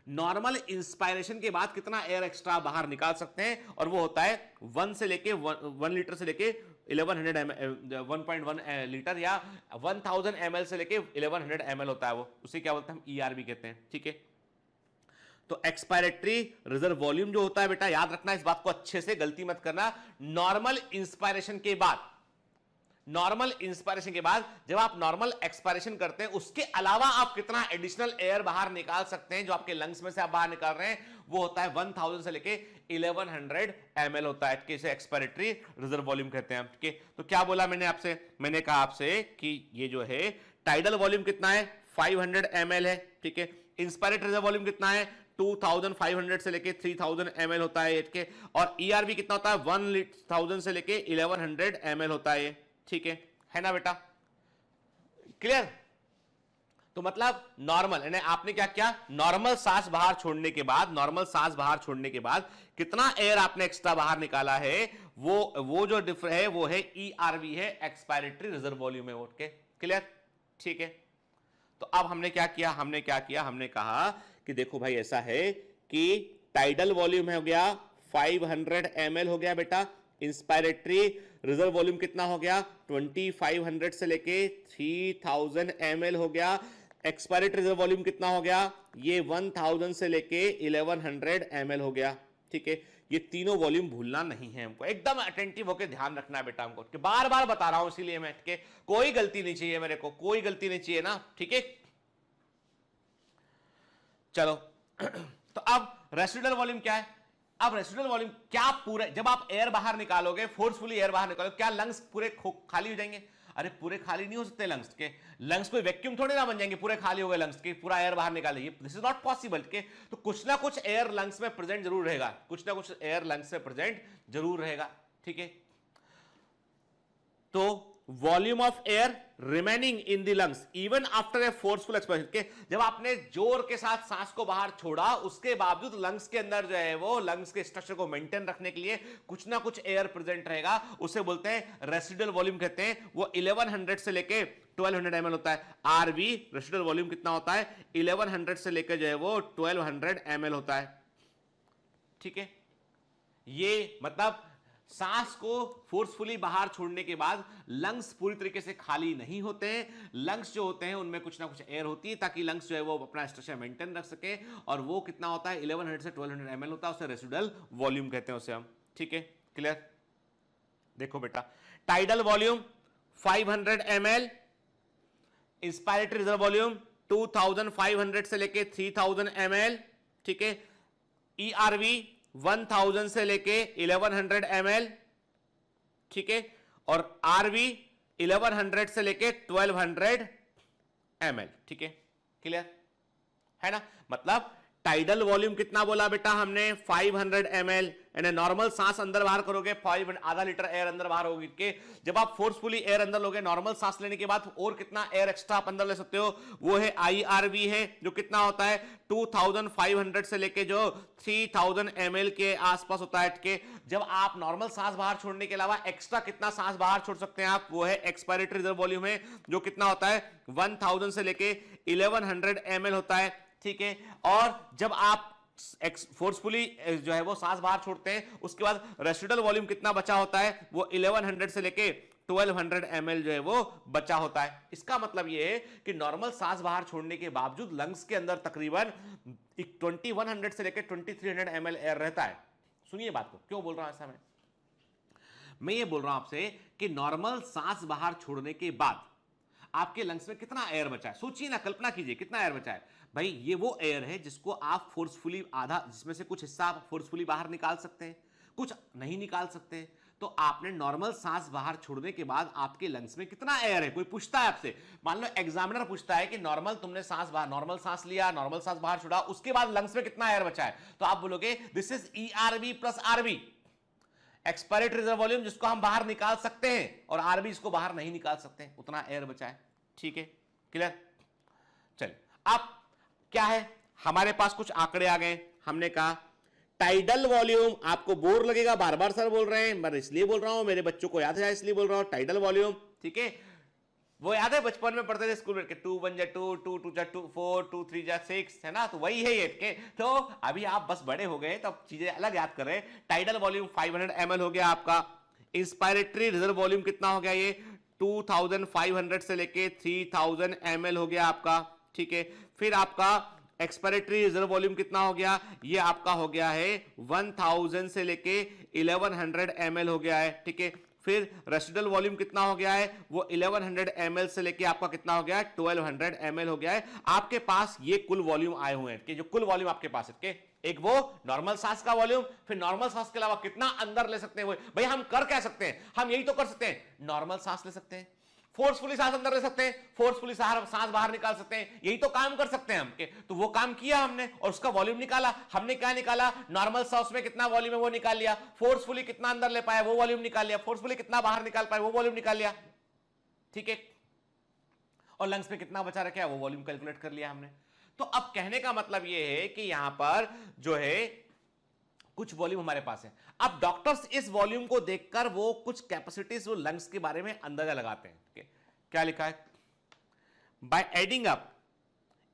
नॉर्मल इंस्पायरेशन के बाद कितना एयर एक्स्ट्रा बाहर निकाल सकते हैं, और वो होता है 1 से लेके 1 लीटर से लेके 1.1 लीटर या 1000 ml से लेके 1100 ml होता है वो, उसे क्या बोलते हैं हम ERV कहते हैं, ठीक है। तो एक्सपायरेटरी रिजर्व वॉल्यूम जो होता है बेटा, याद रखना इस बात को अच्छे से, गलती मत करना, नॉर्मल इंस्पायरेशन के बाद जब आप नॉर्मल एक्सपायरेशन करते हैं, उसके अलावा आप कितना एडिशनल एयर बाहर निकाल सकते हैं, जो आपके लंग्स में से आप बाहर निकाल रहे हैं, वो होता है 1000 से लेके 1100 ml होता है, इसे एक्सपायरेटरी रिजर्व वॉल्यूम कहते हैं, ठीक है। तो क्या बोला मैंने आपसे, मैंने कहा आपसे कि ये जो है टाइडल वॉल्यूम कितना है 500 ml है, ठीक है। इंस्पायरेटरी रिजर्व वॉल्यूम कितना है 2500 से लेके 3000 ml होता है, ठीक है। और ERV कितना होता है 1000 से लेके 1100 ml होता है, ठीक है ना बेटा, क्लियर। तो मतलब नॉर्मल, यानी आपने क्या किया, नॉर्मल सांस बाहर छोड़ने के बाद कितना एयर आपने एक्स्ट्रा बाहर निकाला है, वो जो डिफर है वो है ERV है, एक्सपायरेटरी रिजर्व वॉल्यूम है, ओके क्लियर, ठीक है। तो अब हमने क्या किया, हमने कहा कि देखो भाई ऐसा है कि टाइडल वॉल्यूम हो गया 500 ml हो गया बेटा, इंस्पायरेटरी रिजर्व वॉल्यूम कितना हो गया 2500 से लेके 3000 ml हो गया, एक्सपायरेटरी रिजर्व वॉल्यूम कितना हो गया, ये 1000 से लेके 1100 ml हो गया, ठीक है। ये तीनों वॉल्यूम भूलना नहीं है हमको, एकदम अटेंटिव होकर ध्यान रखना है बेटा हमको, बार बार बता रहा हूं इसीलिए मैं, ठीक है, कोई गलती नहीं चाहिए मेरे को, कोई गलती नहीं चाहिए ना, ठीक है। चलो तो अब रेसिडुअल वॉल्यूम क्या है, अब रेसिडुअल वॉल्यूम क्या पूरे, जब आप एयर बाहर निकालोगे, फोर्सफुली एयर बाहर निकालोगे, क्या लंग्स पूरे खाली हो जाएंगे, अरे पूरे खाली नहीं हो सकते लंग्स के, लंग्स कोई वैक्यूम थोड़ी ना बन जाएंगे पूरे खाली हो गए लंग्स के, पूरा एयर बाहर निकालेंगे, दिस इज नॉट पॉसिबल के। तो कुछ ना कुछ एयर लंग्स में प्रेजेंट जरूर रहेगा, कुछ ना कुछ एयर लंग्स में प्रेजेंट जरूर रहेगा, ठीक है। तो volume of air remaining in the lungs even after a forceful expansion, के जब आपने जोर के साथ सांस को बाहर छोड़ा, उसके बावजूद लंग्स के अंदर जो है वो लंग्स के स्ट्रक्चर को मेंटेन रखने के लिए कुछ ना कुछ एयर प्रेजेंट रहेगा, उसे बोलते हैं रेसिडुअल वॉल्यूम कहते हैं। वो 1100 से लेके 1200 ml होता है। आरवी रेसिडुअल वॉल्यूम कितना होता है 1100 से लेकर जो है वो 1200 ml होता है, ठीक है। ये मतलब सांस को फोर्सफुली बाहर छोड़ने के बाद लंग्स पूरी तरीके से खाली नहीं होते हैं, लंग्स जो होते हैं उनमें कुछ ना कुछ एयर होती है ताकि लंग्स जो है वो अपना स्ट्रक्चर मेंटेन रख सके, और वो कितना होता है 1100 से 1200 ml होता है, उसे रेसिडुअल वॉल्यूम कहते हैं उसे हम, ठीक है, क्लियर। देखो बेटा tidal volume 500 ml, inspiratory reserve volume 2500 से लेके 3000 ml, ठीक है। ERV 1000 से लेके 1100 ml, ठीक है। और RV 1100 से लेके 1200 ml, ठीक है। क्लियर है ना? मतलब टाइडल वॉल्यूम कितना बोला बेटा हमने 500 ml, यानी नॉर्मल सांस अंदर बाहर करोगे 5 आधा लीटर एयर अंदर बाहर होगी के। जब आप फोर्सफुली एयर अंदर लोगे नॉर्मल सांस लेने के बाद और कितना एयर एक्स्ट्रा आप अंदर ले सकते हो, वो है IRV है, जो कितना होता है 2500 से लेके जो 3000 ml के आसपास होता है, ठीक है। जब आप नॉर्मल सांस बाहर छोड़ने के अलावा एक्स्ट्रा कितना सांस बाहर छोड़ सकते हैं आप, वो है एक्सपायरेटरी रिजर्व वॉल्यूम है, जो कितना होता है 1000 से लेके 1100 ml होता है, ठीक है। और जब आप फोर्सफुली जो है वो सांस बाहर छोड़ते हैं, उसके बाद रेसिडुअल वॉल्यूम कितना बचा होता है, वो 1100 से लेके 1200 ml जो है वो बचा होता है। इसका मतलब ये है कि नॉर्मल सांस बाहर छोड़ने के बावजूद लंग्स के अंदर तकरीबन 2100 से लेके 2300 ml एयर रहता है। सुनिए बात को, क्यों बोल रहा हूं ऐसा मैं ये बोल रहा हूं आपसे कि नॉर्मल सांस बाहर छोड़ने के बाद आपके लंग्स में कितना एयर बचा है। सोचिए ना, कल्पना कीजिए कितना एयर बचा है भाई। ये वो एयर है जिसको आप फोर्सफुली आधा, जिसमें से कुछ हिस्सा आप फोर्सफुली बाहर निकाल सकते हैं, कुछ नहीं निकाल सकते। तो आपने नॉर्मल सांस बाहर छोड़ने के बाद आपके लंग्स में कितना एयर है, कोई पूछता है आपसे, मान लो एग्जामिनर पूछता है कि नॉर्मल तुमने सांस बाहर, नॉर्मल सांस लिया, नॉर्मल सांस बाहर छोड़ा, उसके बाद लंग्स में कितना एयर बचा है, तो आप बोलोगे this is ERV plus RV, expiratory reserve volume, जिसको हम बाहर निकाल सकते हैं, और RV इसको बाहर नहीं निकाल सकते, उतना एयर बचा है, ठीक है। क्लियर? चलिए अब क्या है, हमारे पास कुछ आंकड़े आ गए। हमने कहा टाइडल वॉल्यूम, आपको बोर लगेगा, बार बार सर बोल रहे हैं, मैं इसलिए बोल रहा हूं, मेरे बच्चों को याद है इसलिए बोल रहा हूं। टाइडल वॉल्यूम, ठीक है, वो याद है बचपन में पढ़ते थे स्कूल में, 2 1 जा 2, 2 2 जा 2 4, 2 3 जा 6, है ना, तो वही है ये के। तो अभी आप बस बड़े हो गए तो अब चीजें अलग याद कर रहे हैं। टाइडल वॉल्यूम 500 ml हो गया आपका। इंस्पायरेटरी रिजर्व वॉल्यूम कितना हो गया, ये 2500 से लेके 3000 ml हो गया आपका, ठीक है। फिर आपका एक्सपायरेटरी रिजर्व वॉल्यूम कितना हो गया, ये आपका हो गया है 1000 से लेके 1100 ml हो गया है, ठीक है। फिर रेसिडुअल वॉल्यूम कितना हो गया है, वो 1100 ml से लेके आपका कितना हो गया है 1200 ml हो गया है। आपके पास ये कुल वॉल्यूम आए हुए हैं कि जो कुल वॉल्यूम आपके पास है, एक वो नॉर्मल सांस का वॉल्यूम, फिर नॉर्मल सांस के अलावा कितना अंदर ले सकते हैं वो भाई हम कर क्या सकते हैं, हम यही तो कर सकते हैं, नॉर्मल सांस ले सकते हैं, फोर्सफुली सांस अंदर ले सकते हैं, फोर्सफुली सांस बाहर निकाल सकते हैं, यही तो काम कर सकते हैं हम के। तो वो काम किया हमने और उसका वॉल्यूम निकाला। हमने क्या निकाला, नॉर्मल सांस में कितना वॉल्यूम है वो निकाल लिया, फोर्सफुली कितना अंदर ले पाया वो वॉल्यूम निकाल लिया, फोर्सफुली कितना बाहर निकाल पाए वो वॉल्यूम निकाल लिया, ठीक है। और लंग्स में कितना बचा रखा है वो वॉल्यूम कैलकुलेट कर लिया हमने। तो अब कहने का मतलब ये है कि यहां पर जो है कुछ वॉल्यूम हमारे पास है। अब डॉक्टर्स इस वॉल्यूम को देखकर वो कुछ कैपेसिटीज वो लंग्स के बारे में अंदाजा लगाते हैं। okay? क्या लिखा है, by adding up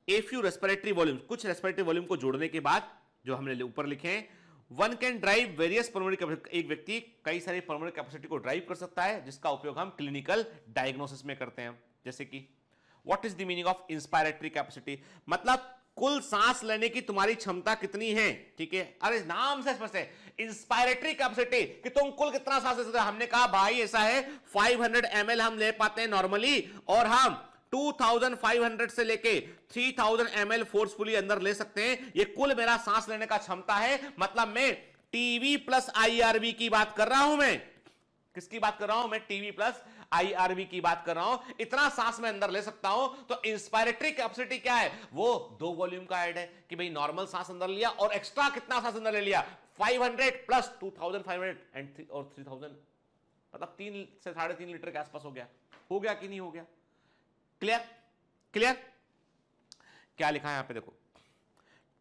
a few respiratory volume, कुछ रेस्पिरेटरी वॉल्यूम को जोड़ने के बाद जो हमने ऊपर लिखे हैं, one can drive various pulmonary capacity, एक व्यक्ति कई सारी पल्मोनरी कैपेसिटी को ड्राइव कर सकता है, जिसका उपयोग हम क्लिनिकल डायग्नोसिस में करते हैं। जैसे कि what is the meaning of inspiratory capacity, मतलब कुल सांस लेने की तुम्हारी क्षमता कितनी है, ठीक है। अरे नाम से स्पष्ट है, इंस्पायरेटरी कैपेसिटी कि तुम कुल कितना सांस ले सकते हो। हमने कहा भाई ऐसा है 500 ml हम ले पाते हैं नॉर्मली, और हम 2500 से लेके 3000 ml फोर्सफुली अंदर ले सकते हैं। ये कुल मेरा सांस लेने का क्षमता है, मतलब मैं टीवी प्लस IRV की बात कर रहा हूं। मैं किसकी बात कर रहा हूं, मैं टीवी प्लस IRV की बात कर रहा हूं। इतना सांस में अंदर ले सकता हूं। तो इंस्पायरेटरी कैपेसिटी क्या है, वो दो वॉल्यूम का ऐड है कि भाई नॉर्मल सांस अंदर लिया और एक्स्ट्रा कितना सांस अंदर ले लिया, 500 प्लस 2500 एंड और 3000, मतलब 3 से 3.5 लीटर के आसपास हो गया कि नहीं हो गया। Clear clear. क्या लिखा है यहां पे देखो,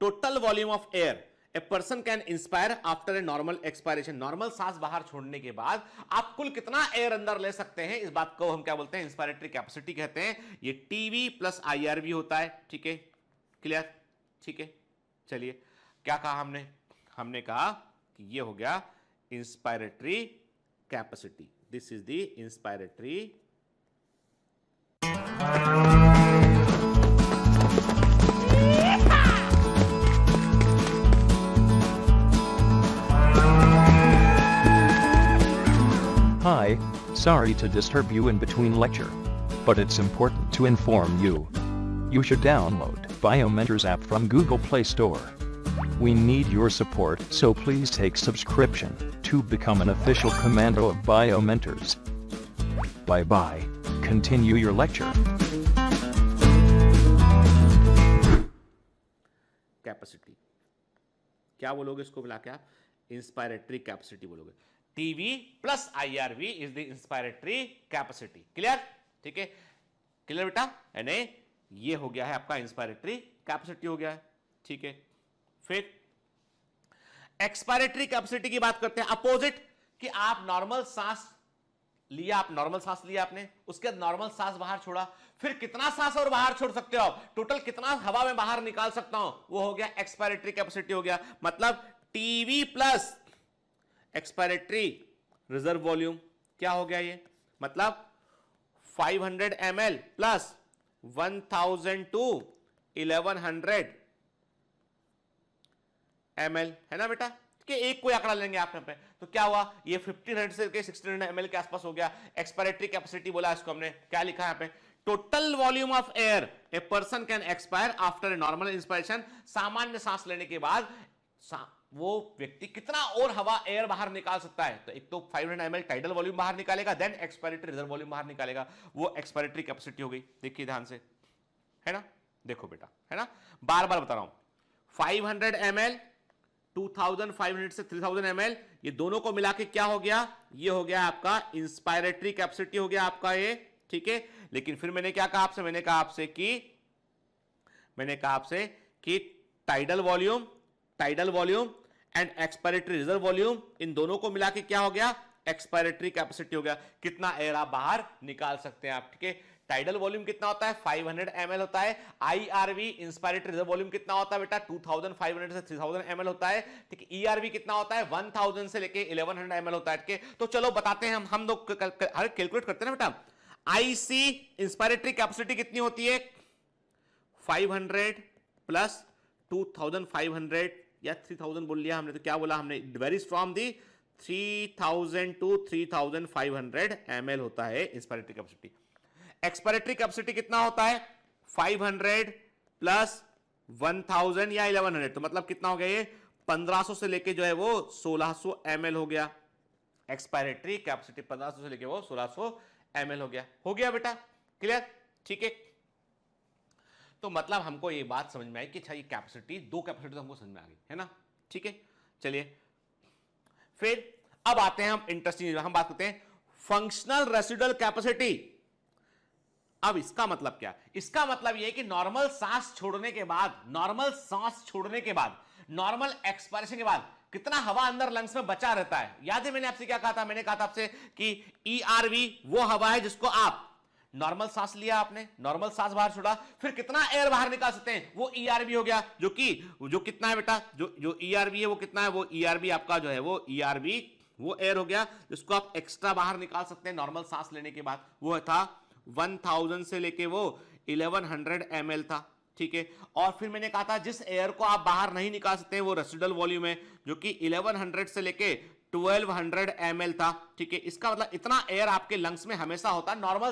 total volume of air a person can inspire after a normal expiration, normal सांस बाहर छोड़ने के बाद आप कुल कितना एयर अंदर ले सकते हैं, इस बात को हम क्या बोलते हैं, इंस्पायरेटरी कैपेसिटी कहते हैं। ये टीवी प्लस IRV होता है, ठीक है। क्लियर, ठीक है। चलिए क्या कहा हमने कहा कि ये हो गया inspiratory capacity, this is the inspiratory Hi, sorry to disturb you in between lecture, but it's important to inform you. You should download Biomentors app from Google Play Store. We need your support, so please take subscription to become an official commando of Biomentors. Bye bye. Continue your lecture. Capacity क्या बोलोगे इसको मिला के आप? इंस्पायरेटरी कैपेसिटी बोलोगे. TV plus IRV is the inspiratory capacity. Clear? ठीक है, क्लियर बेटा? यानी ये हो गया है आपका इंस्पायरेटरी कैपेसिटी हो गया है. ठीक है, फिर एक्सपायरेटरी कैपेसिटी की बात करते हैं. अपोजिट, कि आप नॉर्मल सांस लिया, आप नॉर्मल सांस लिया आपने, उसके बाद नॉर्मल सांस बाहर छोड़ा, फिर कितना सांस और बाहर छोड़ सकते हो आप, टोटल कितना हवा में बाहर निकाल सकता हूं, वो हो गया एक्सपायरेटरी कैपेसिटी हो गया. मतलब TV plus expiratory reserve volume क्या हो गया ये? मतलब 500 ml प्लस 1000 to 1100 ml है ना बेटा? कि एक कोई आंकड़ा लेंगे आप यहाँ पे, तो क्या हुआ? ये 1500 से 1600 ml के आसपास हो गया. एक्सपायरेटरी कैपेसिटी बोला इसको हमने, क्या लिखा है यहाँ पे? Total volume of air a person can expire after a normal inspiration. सामान्य सांस लेने के बाद वो व्यक्ति कितना और हवा एयर बाहर निकाल सकता है? तो एक तो 500 ml टाइडल वॉल्यूम बाहर निकालेगा, देन एक्सपायरेटरी रिजर्व वॉल्यूम बाहर निकालेगा. वो एक्सपायरेटरी कैपेसिटी हो गई. देखिए ध्यान से, है ना? देखो बेटा, है ना? बार बार बता रहा हूं. 500 ml, 2500 से 3000 ml, ये दोनों को मिला के क्या हो गया? ये हो गया आपका इंस्पायरेटरी कैपेसिटी हो गया आपका ये. ठीक है, लेकिन फिर मैंने क्या कहा आपसे? मैंने कहा आपसे कि tidal volume and expiratory reserve volume, इन दोनों को मिला के क्या हो गया? एक्सपायरेटरी कैपेसिटी हो गया. कितना एयर आप बाहर निकाल सकते हैं आप. ठीक है, टाइडल वॉल्यूम कितना होता है? 500 ml होता है. आईआरवी इंस्पायरेटरी रिजर्व वॉल्यूम कितना होता है बेटा? 2500 से 3000 ml होता है. ठीक है, ईआरवी कितना होता है? 1000 से लेके 1100 ml होता है. ठीक है, तो चलो बताते हैं हम लोग कैलकुलेट करते हैं ना बेटा. आईसी इंस्पायरेटरी कैपेसिटी कितनी होती है? 500 प्लस 2500 या 3000 बोल लिया हमने, तो क्या बोला हमने? Varies from the 3000 to 3500 ml होता है इंस्पायरेटरी कैपेसिटी. एक्सपायरेटरी कैपेसिटी कितना होता है? 500 प्लस 1000 या 1100, तो मतलब कितना हो गया ये? 1500 से लेके जो है वो 1600 ml हो गया. एक्सपायरेटरी कैपेसिटी 1500 से लेके वो 1600 ml हो गया बेटा. क्लियर? ठीक है, तो मतलब हमको ये बात समझ में आई कि अच्छा ये कैपेसिटी, दो कैपेसिटी तो हमको समझ में आ गई, है ना? ठीक है, चलिए फिर अब आते हैं हम इंटरेस्टिंग, हम बात करते हैं फंक्शनल रेसिडुअल कैपेसिटी. अब इसका मतलब क्या? इसका मतलब ये कि नॉर्मल सांस छोड़ने के बाद, नॉर्मल एक्सपायरेशन के बाद कितना हवा अंदर लंग्स में बचा रहता है. याद है मैंने आपसे क्या कहा था? मैंने कहा था आपसे कि ईआरवी वो हवा है जिसको आप नॉर्मल सांस लिया, आपने नॉर्मल सांस बाहर छोड़ा, फिर कितना एयर बाहर निकाल सकते हैं, वो ईआरवी हो गया. जो कितना है बेटा? जो ईआरवी है वो कितना है? वो ईआरवी आपका जो है वो ईआरवी वो एयर हो गया जिसको आप एक्स्ट्रा बाहर निकाल सकते हैं नॉर्मल सांस लेने के बाद. वो था 1000 से लेके वो 1100 ml था. ठीक है, और फिर मैंने कहा था जिस एयर को आप बाहर नहीं निकाल सकते हैं वो रेसिडुअल वॉल्यूम है, जो कि 1100 से लेके 1200 ml था. ठीक है, इसका मतलब इतना एयर आपके लंग्स में हमेशा होता है नॉर्मल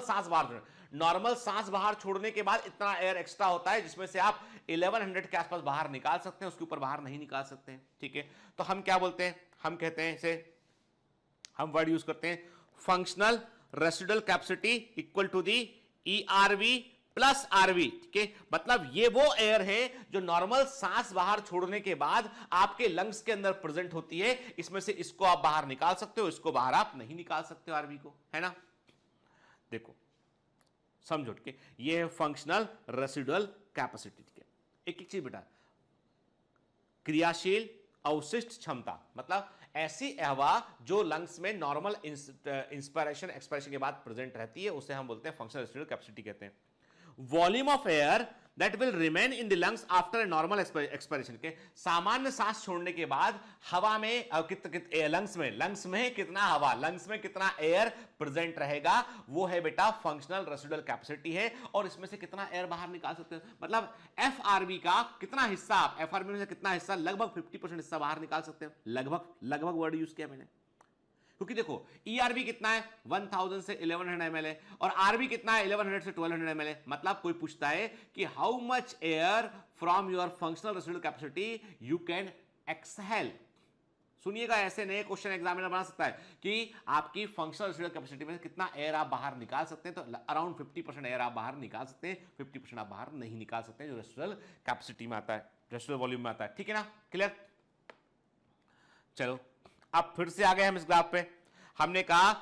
सांस बाहर छोड़ने के बाद इतना एयर एक्स्ट्रा होता है जिसमें से आप 1100 के आसपास बाहर निकाल सकते हैं, उसके ऊपर बाहर नहीं निकाल सकते हैं. ठीक है, तो हम क्या बोलते हैं? हम कहते हैं इसे, हम वर्ड यूज करते हैं functional residual capacity equal to the ERV plus RV. ठीक है, मतलब ये वो एयर है जो नॉर्मल सांस बाहर छोड़ने के बाद आपके लंग्स के अंदर प्रेजेंट होती है. इसमें से इसको आप बाहर निकाल सकते हो, इसको बाहर आप नहीं निकाल सकते हो, आरवी को, है ना? देखो समझो. ठीक है, ये है फंक्शनल रेसिडुअल कैपेसिटी. ठीक है, एक चीज बेटा, क्रियाशील अवशिष्ट क्षमता, मतलब ऐसी हवा जो लंग्स में नॉर्मल इंस्पायरेशन एक्सपायरेशन के बाद प्रेजेंट रहती है, उसे हम बोलते हैं फंक्शनल रेसिडुअल कैपेसिटी कहते हैं. Volume of air that will remain in the lungs after a normal expiration. के सामान्य सांस छोड़ने के बाद हवा में लंग्स में कितना हवा, लंग्स में कितना एयर प्रेजेंट रहेगा, वो है बेटा फंक्शनल रेसिडुअल कैपेसिटी है. और इसमें से कितना एयर बाहर निकाल सकते हैं, मतलब एफआरबी का कितना हिस्सा, आप एफआरबी में से कितना हिस्सा, लगभग 50% हिस्सा बाहर निकाल सकते हैं. लगभग वर्ड यूज किया मैंने. क्योंकि देखो ERV कितना है 1000 से 1100 ml है और RV कितना है 1100 से 1200 ml है। मतलब कोई पूछता है कि how much air from your functional residual capacity you can exhale. सुनिएगा, ऐसे नए क्वेश्चन एग्जामिनर बना सकता है कि आपकी फंक्शनल रेसिडुअल कैपेसिटी में कितना एयर आप बाहर निकाल सकते हैं, तो अराउंड 50% एयर आप बाहर निकाल सकते हैं, 50% आप बाहर नहीं निकाल सकते हैं, जो रेसिडुअल कैपेसिटी में आता है, रेसिडुअल वॉल्यूम में आता है। ठीक है ना, क्लियर। चलो अब फिर से आ गए हम इस ग्राफ पे। हमने कहा,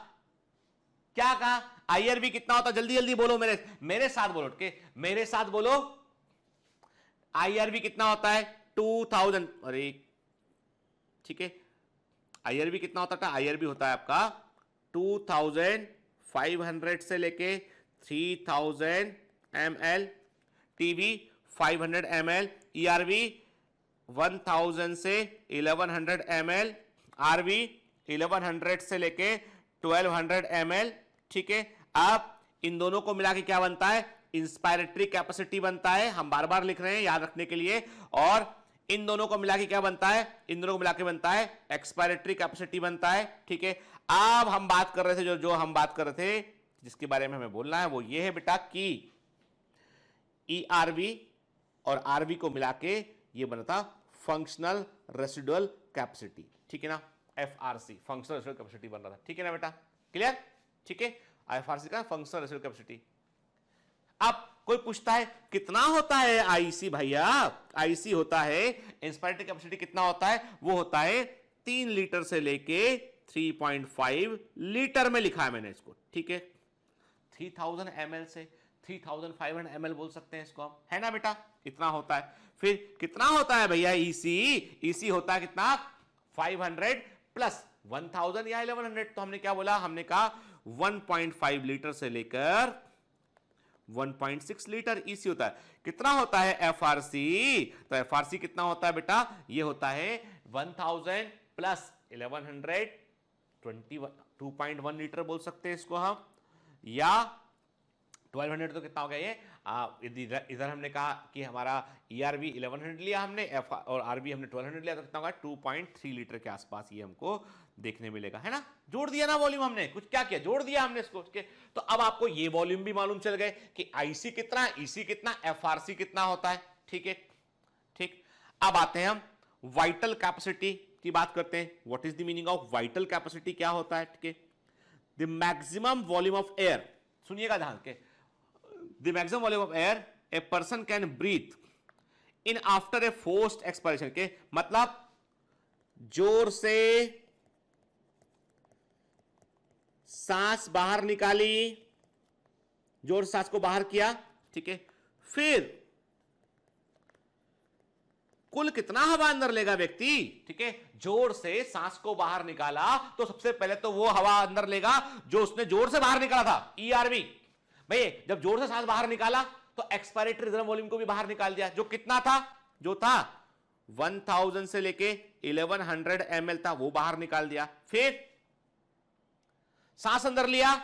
क्या कहा, IRV कितना होता है, जल्दी जल्दी बोलो, मेरे साथ बोलो, ठीक, मेरे साथ बोलो। IRV कितना होता है 2000, अरे ठीक है, IRV कितना होता था, IRV होता है आपका 2500 से लेके 3000 ml, TV 500 ml, ERV 1000 से 1100 ml, RV 1100 से लेके 1200 ml। ठीक है, अब इन दोनों को मिला के क्या बनता है, इंस्पायरेटरी कैपेसिटी बनता है। हम बार बार लिख रहे हैं याद रखने के लिए। और इन दोनों को मिला के क्या बनता है, इन दोनों को मिला के बनता है एक्सपायरेटरी कैपेसिटी बनता है। ठीक है, अब हम बात कर रहे थे, जो हम बात कर रहे थे, जिसके बारे में हमें बोलना है, वो ये है बेटा कि ERV और RV को मिला के ये बनता फंक्शनल रेसिडुअल कैपेसिटी। ठीक है ना, FRC फंक्शनल रेसिडुअल कैपेसिटी बन रहा था। ठीक है ना बेटा, क्लियर। ठीक है, FRC का फंक्शनल रेसिडुअल कैपेसिटी। अब कोई पूछता है कितना होता है IC, भैया IC होता है इंस्पायरेटरी कैपेसिटी, कितना होता है, वो होता है 3 लीटर से लेके 3.5 लीटर में लिखा है मैंने इसको। ठीक है, 3000 ml से 3500 ml बोल सकते हैं इसको हम, है ना बेटा, इतना होता है। फिर कितना होता है भैया EC होता है कितना 500 प्लस 1000 या 1100। तो हमने क्या बोला, हमने कहा 1.5 लीटर से लेकर 1.6 लीटर EC होता है। कितना होता है FRC, तो FRC कितना होता है बेटा, ये होता है 1000 प्लस 1100 2.1 लीटर बोल सकते हैं इसको हम, या 1200 तो कितना हो गया ये, इधर हमने कहा कि हमारा ERV 1100 लिया हमने, और RV हमने 1200 लिया, तो कितना होगा 2.3 लीटर के आसपास ये हमको देखने मिलेगा, है ना। जोड़ दिया ना वॉल्यूम, हमने कुछ क्या किया, जोड़ दिया हमने इसको। तो अब आपको ये वॉल्यूम भी मालूम चल गए कि IC कितना, EC कितना, FRC कितना होता है। ठीक है, ठीक। अब आते हैं हम वाइटल कैपेसिटी की बात करते हैं। What is the meaning of vital capacity, क्या होता है। ठीक है, the maximum volume of air, सुनिएगा ध्यान के, the maximum volume of air a person can breathe in after a forced expiration के मतलब जोर से सांस बाहर निकाली, जोर से सांस को बाहर किया, ठीक है, फिर कुल कितना हवा अंदर लेगा व्यक्ति। ठीक है, जोर से सांस को बाहर निकाला तो सबसे पहले तो वो हवा अंदर लेगा जो उसने जोर से बाहर निकाला था, ERV। भाई जब जोर से सांस बाहर निकाला तो एक्सपायरेटरी रिजर्व वॉल्यूम को भी बाहर निकाल दिया, जो कितना था, जो था 1000 से लेके 1100 ml था, वो बाहर निकाल दिया। फिर सांस अंदर लिया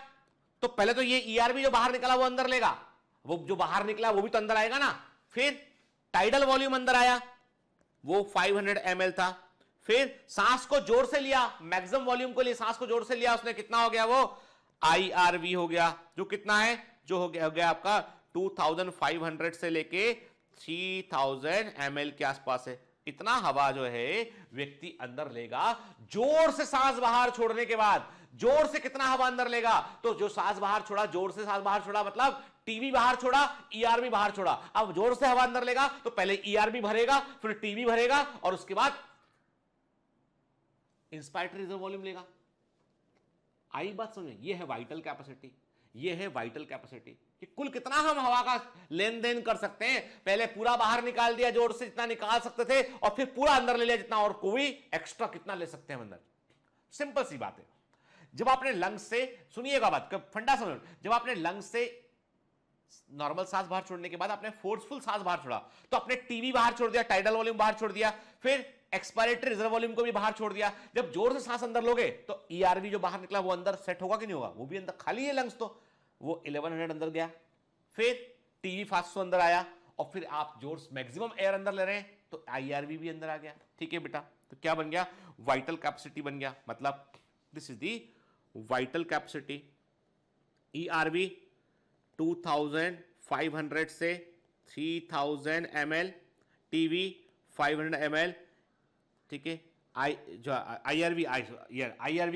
तो पहले तो ये ERV जो बाहर निकाला वो अंदर लेगा, वो जो बाहर निकला वो भी तो अंदर आएगा ना। फिर टाइडल वॉल्यूम अंदर आया, वो 500 ml था। फिर सांस को जोर से लिया, मैक्सिमम वॉल्यूम को लिए सांस को जोर से लिया उसने, कितना हो गया, वो IRV हो गया, जो कितना है, जो हो गया आपका 2500 से लेके 3000 ml के आसपास है। इतना हवा जो है व्यक्ति अंदर लेगा जोर से सांस बाहर छोड़ने के बाद। जोर से कितना हवा अंदर लेगा, तो जो सांस बाहर छोड़ा, जोर से सांस बाहर छोड़ा मतलब TV बाहर छोड़ा, ERV बाहर छोड़ा। अब जोर से हवा अंदर लेगा तो पहले ERV भरेगा, फिर TV भरेगा, और उसके बाद इंस्पायरेटरी रिजर्व वॉल्यूम लेगा। आई बात समझ, ये है वाइटल कैपेसिटी, ये है वाइटल कैपेसिटी कि कुल कितना हम हवा का लेन देन कर सकते हैं। पहले पूरा बाहर निकाल दिया जोर से जितना निकाल सकते थे, और फिर पूरा अंदर ले लिया जितना, और कोई एक्स्ट्रा कितना ले सकते हैं अंदर। सिंपल सी बात है। जब आपने लंग्स से, सुनिएगा बात का फंडा समझ, जब आपने लंग्स से नॉर्मल सांस बाहर छोड़ने के बाद आपने फोर्सफुल सांस बाहर छोड़ा, तो आपने TV बाहर छोड़ दिया, टाइडल वॉल्यूम बाहर छोड़ दिया, फिर एक्सपायरेटरी रिजर्व वॉल्यूम को भी बाहर छोड़ दिया। जब जोर से सांस अंदर लोगे तो ERV जो बाहर निकला वो अंदर सेट होगा कि नहीं होगा, वो भी अंदर खाली है लंग्स, तो वो 1100 अंदर गया। फिर TV 500 अंदर आया, और फिर आप जोर मैक्सिमम एयर अंदर ले रहे हैं तो IRV भी अंदर आ गया। ठीक है बेटा, तो क्या बन गया, वाइटल कैपेसिटी बन गया। मतलब this is the vital capacity. ERV 2500 से 3000 ml, TB 500 ml, ठीक है। IRV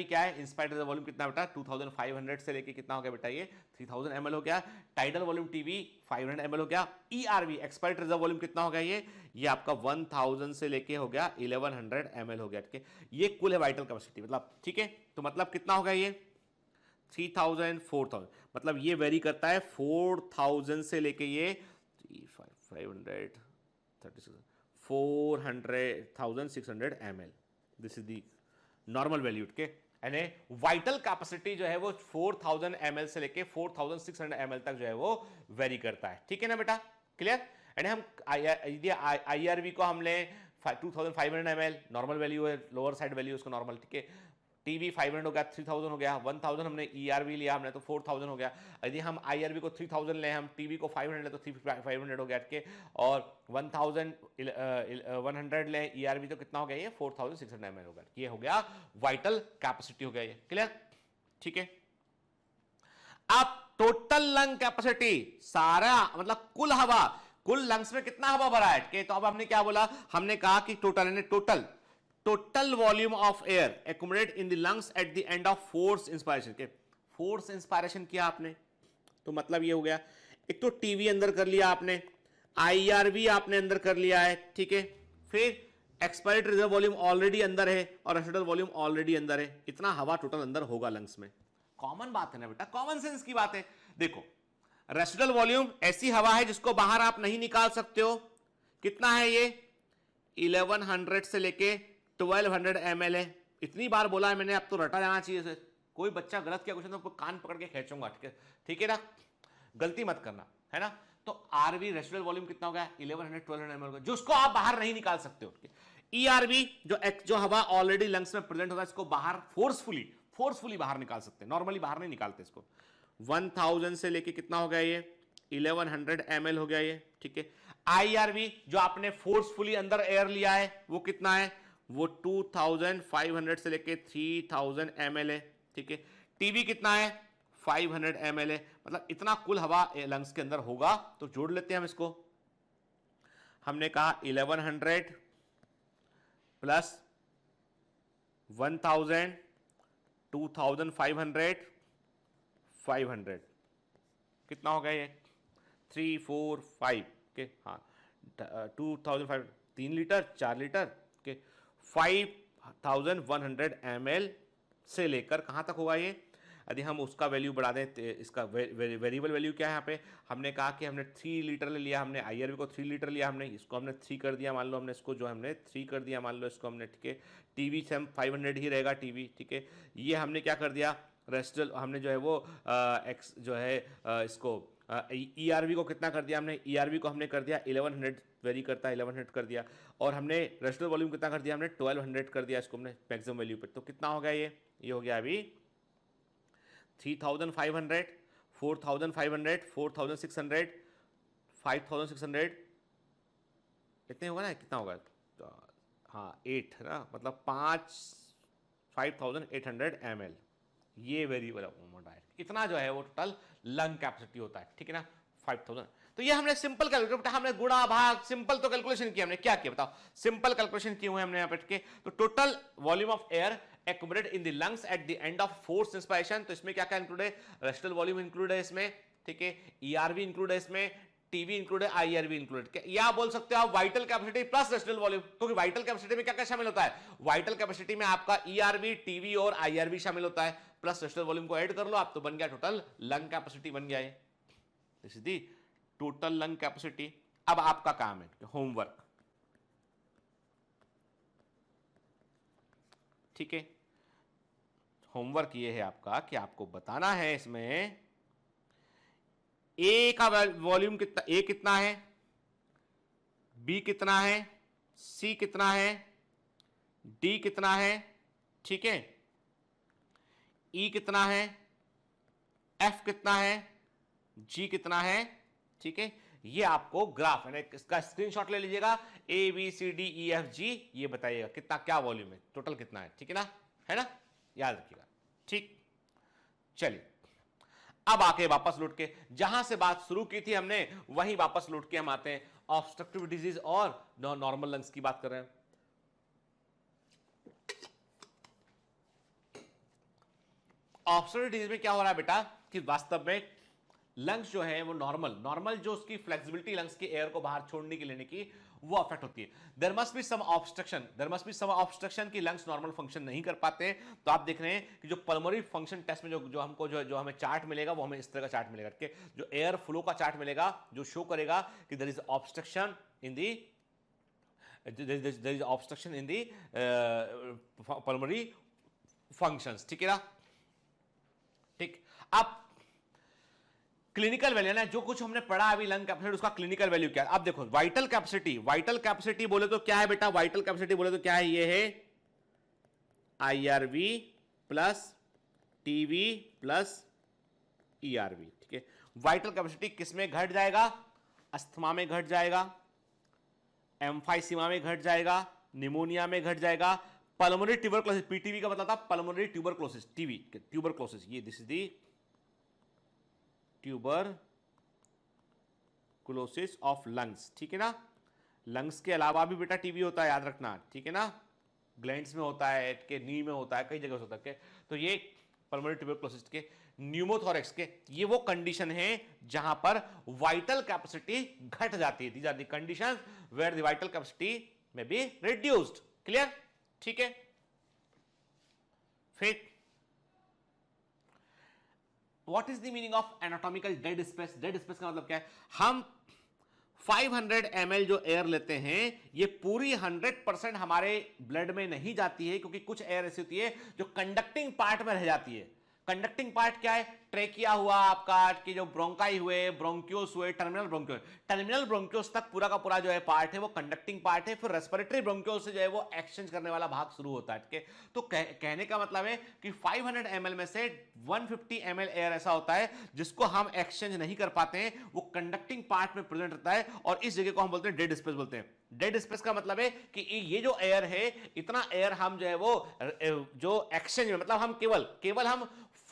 क्या है, इंस्पायर्ड वॉल्यूम कितना बेटा 2500 से लेके कितना हो गया बेटा, ये 3000 ml हो गया। टाइडल वॉल्यूम TB 500 ml हो गया। ERV एक्सपायर्ड रिजर्व वॉल्यूम कितना हो गया, ये आपका 1000 से लेके हो गया 1100 ml हो गया, ठीक है। ये कुल है वाइटल कैपेसिटी, मतलब ठीक है। तो मतलब कितना हो गया ये 3000 4000, मतलब ये वेरी करता है 4000 से लेके ये 500 400,600 ml। This is the normal value के, यानी वाइटल कैपेसिटी जो है वो 4000 ml से लेके 4600 ml तक जो है वो वेरी करता है, ठीक है ना बेटा, क्लियर। यानी हम IRV को हमने 2500 ml नॉर्मल वैल्यू है, लोअर साइड वैल्यू उसका नॉर्मल, ठीक है। TB 500 हो गया, 3000 हो गया, 1000 हमने ERV लिया हमने तो 4000 हो गया। यदि हम IRV को 3000 ले, हम TB को 500 ले तो 500 हो गया, ठीक है। और 1100 ले ERV तो कितना हो गया, ये 4600 ml हो गया। ये हो गया वाइटल कैपेसिटी हो गया, ये क्लियर, ठीक है। अब टोटल लंग कैपेसिटी, सारा मतलब कुल हवा, कुल लंग्स में कितना हवा भरा है, ठीक है। तो अब हमने क्या बोला, हमने कहा कि total volume of air accumulate in the lungs at the end of force inspiration के। फोर्स इंस्पायरेशन किया आपने तो मतलब ये हो गया, एक तो TB अंदर कर लिया आपने, IRV आपने अंदर कर लिया है, ठीक है। फिर एक्सपायर्ड रिजर्व वॉल्यूम ऑलरेडी अंदर है और रेसिडुअल वॉल्यूम ऑलरेडी अंदर है, इतना हवा टोटल अंदर होगा लंग्स में। कॉमन बात है ना बेटा, कॉमन सेंस की बात है। देखो रेसिडुअल वॉल्यूम ऐसी हवा है जिसको बाहर आप नहीं निकाल सकते हो, कितना है ये 1100 से लेके 1200 ml है। इतनी बार बोला है मैंने, अब तो रटा जाना चाहिए इसे। कोई बच्चा गलत किया क्वेश्चन तो कान पकड़ के खींचूंगा, ठीक है, ठीक है ना, गलती मत करना, है ना। तो RV रेसिडुअल वॉल्यूम कितना हो गया 1100-1200 ml, जो उसको आप बाहर नहीं निकाल सकते हो। ERV जो हवा ऑलरेडी लंग्स में प्रेजेंट होता है, इसको बाहर फोर्सफुली बाहर निकाल सकते हैं, नॉर्मली बाहर नहीं निकालते इसको। 1000 से लेके कितना हो गया ये 1100 ml हो गया ये, ठीक है। IRV जो आपने फोर्सफुली अंदर एयर लिया है वो कितना है, वो 2500 से लेके 3000 ml है, ठीक है। TB कितना है 500 ml है, मतलब इतना कुल हवा लंग्स के अंदर होगा। तो जोड़ लेते हैं हम इसको, हमने कहा 1100 प्लस 1000 2500 500 कितना हो गया ये 3 4 5 के, हाँ 2500 3 लीटर 4 लीटर के 5100 ml से लेकर कहाँ तक होगा ये। यदि हम उसका वैल्यू बढ़ा दें, इसका वेरिएबल वैल्यू क्या है यहाँ पे, हमने कहा कि हमने 3 लीटर ले लिया, हमने IRV को 3 लीटर लिया, हमने इसको हमने 3 कर दिया, मान लो हमने इसको जो हमने 3 कर दिया, मान लो इसको हमने, ठीक है। TB से हम 500 ही रहेगा TB, ठीक है। ये हमने क्या कर दिया, रेसिडुअल हमने जो है वो एक्स जो है इसको ERV को कितना कर दिया हमने, ERV को हमने कर दिया 1100, वेरी करता है 1100 कर दिया, और हमने रेसिडुअल वॉल्यूम कितना कर दिया हमने 1200 कर दिया, इसको हमने मैक्सिमम वैल्यू पे। तो कितना हो गया ये हो गया अभी 3500 4500 4600 5600, इतने होगा ना, कितना होगा, हाँ 8 ना, मतलब 5800 ml ये वेरिएबल अमाउंट आया। इतना जो है वो टोटल लंग कैपेसिटी होता है, ठीक है ना 5000। तो ये हमने सिंपल कैलकुलेट, हमने गुणा भाग सिंपल तो कैलकुलेशन किया, हमने क्या किया बताओ, सिंपल कैलकुलेशन किए हुए हमने यहाँ पे, ठीक है। तो total volume of air accumulated in the lungs at the end of forced inspiration, तो इसमें क्या क्या इंक्लूड है, रेसिडुअल वॉल्यूम इंक्लूड है इसमें, ठीक है। ERV इंक्लूड है इसमें, TB इंक्लूड है, IRV इंक्लूड है। या बोल सकते हो आप vital capacity plus residual volume, क्योंकि वाइटल कैपेसिटी में क्या क्या शामिल होता है, वाइटल कैपेसिटी में आपका ERV TB और IRV शामिल होता है, प्लस रेसिडुअल वॉल्यूम को ऐड कर लो आप, तो बन गया टोटल लंग कैपेसिटी बन गया है। This is the total lung capacity. अब आपका काम है होमवर्क, ठीक है। होमवर्क ये है आपका कि आपको बताना है इसमें ए का वॉल्यूम कितना, ए कितना है, बी कितना है, सी कितना है, डी कितना है, ठीक है, ई कितना है, एफ कितना है, जी कितना है, ठीक है। ये आपको ग्राफ है, इसका स्क्रीनशॉट ले लीजिएगा, A B C D E F G, ये बताइएगा कितना क्या वॉल्यूम है, टोटल कितना है, ठीक है ना, याद रखिएगा। ठीक, चलिए अब आके वापस लौट के जहां से बात शुरू की थी हमने वहीं वापस लौट के हम आते हैं ऑब्स्ट्रक्टिव डिजीज और नॉर्मल लंग्स की बात कर रहे हैं। ऑब्स्ट्रक्टिव डिजीज में क्या हो रहा है बेटा कि वास्तव में लंग्स जो है वो नॉर्मल जो उसकी फ्लेक्सिबिलिटी लंग्स की एयर को बाहर छोड़ने की लेने की वो अफेक्ट होती है। There must be some obstruction की लंग्स नॉर्मल फंक्शन नहीं कर पाते। तो आप देख रहे हैं कि जो पल्मोनरी फंक्शन टेस्ट में जो हमको जो हमें चार्ट मिलेगा वो हमें इस तरह का चार्ट मिलेगा कि जो एयर फ्लो का चार्ट मिलेगा जो शो करेगा कि there is obstruction in the pulmonary functions. ठीक है ना, ठीक। अब क्लिनिकल वैल्यू ना जो कुछ हमने पढ़ा अभी लंग कैपेसिटी उसका क्लिनिकल वैल्यू क्या है। अब देखो वाइटल कैपेसिटी बोले तो क्या है बेटा, वाइटल कैपेसिटी बोले तो क्या है, ये है IRV plus TV plus ERV। ठीक है, वाइटल कैपेसिटी किस में घट जाएगा, अस्थमा में घट जाएगा, एम्फाइसीमा में घट जाएगा, निमोनिया में घट जाएगा, पल्मोनरी ट्यूबरक्लोसिस, PTV का मतलब था पल्मोनरी ट्यूबरक्लोसिस, ट्यूबरक्लोसिस, ये this is the tuberculosis of lungs. ठीक है ना, लंग्स के अलावा भी बेटा टीबी होता है, याद रखना। ठीक है ना, ग्लैंड्स में होता है, के नी में होता है, कई जगह होता है। तो ये पल्मोनरी ट्यूबरक्लोसिस के, न्यूमोथोरेक्स के, ये वो कंडीशन है जहां पर वाइटल कैपेसिटी घट जाती है। These are the conditions where the vital capacity may be reduced. Clear? ठीक है, फिर What is the meaning of anatomical dead space? Dead space का मतलब क्या है, हम 500 ml जो एयर लेते हैं ये पूरी 100% हमारे ब्लड में नहीं जाती है, क्योंकि कुछ एयर ऐसी होती है जो कंडक्टिंग पार्ट में रह जाती है। कंडक्टिंग पार्ट क्या है, ट्रेकिया हुआ आपका, कि जो ब्रोंकाई हुए, ब्रोंक्योस हुए, टर्मिनल ब्रोंक्योस तक पूरा का पूरा जो है पार्ट है वो कंडक्टिंग पार्ट है। फिर रेस्पिरेटरी ब्रोंक्योस से जो है वो एक्सचेंज करने वाला भाग शुरू होता है। ठीक है, तो कहने का मतलब है कि 500 ml में से 150 ml एयर ऐसा होता है जिसको हम एक्सचेंज नहीं कर पाते हैं, वो कंडक्टिंग पार्ट में प्रेजेंट रहता है, और इस जगह को हम बोलते हैं डेड स्पेस बोलते हैं। डेड स्पेस का मतलब है कि ये जो एयर है, इतना एयर हम जो है वो जो एक्सचेंज में, मतलब हम केवल हम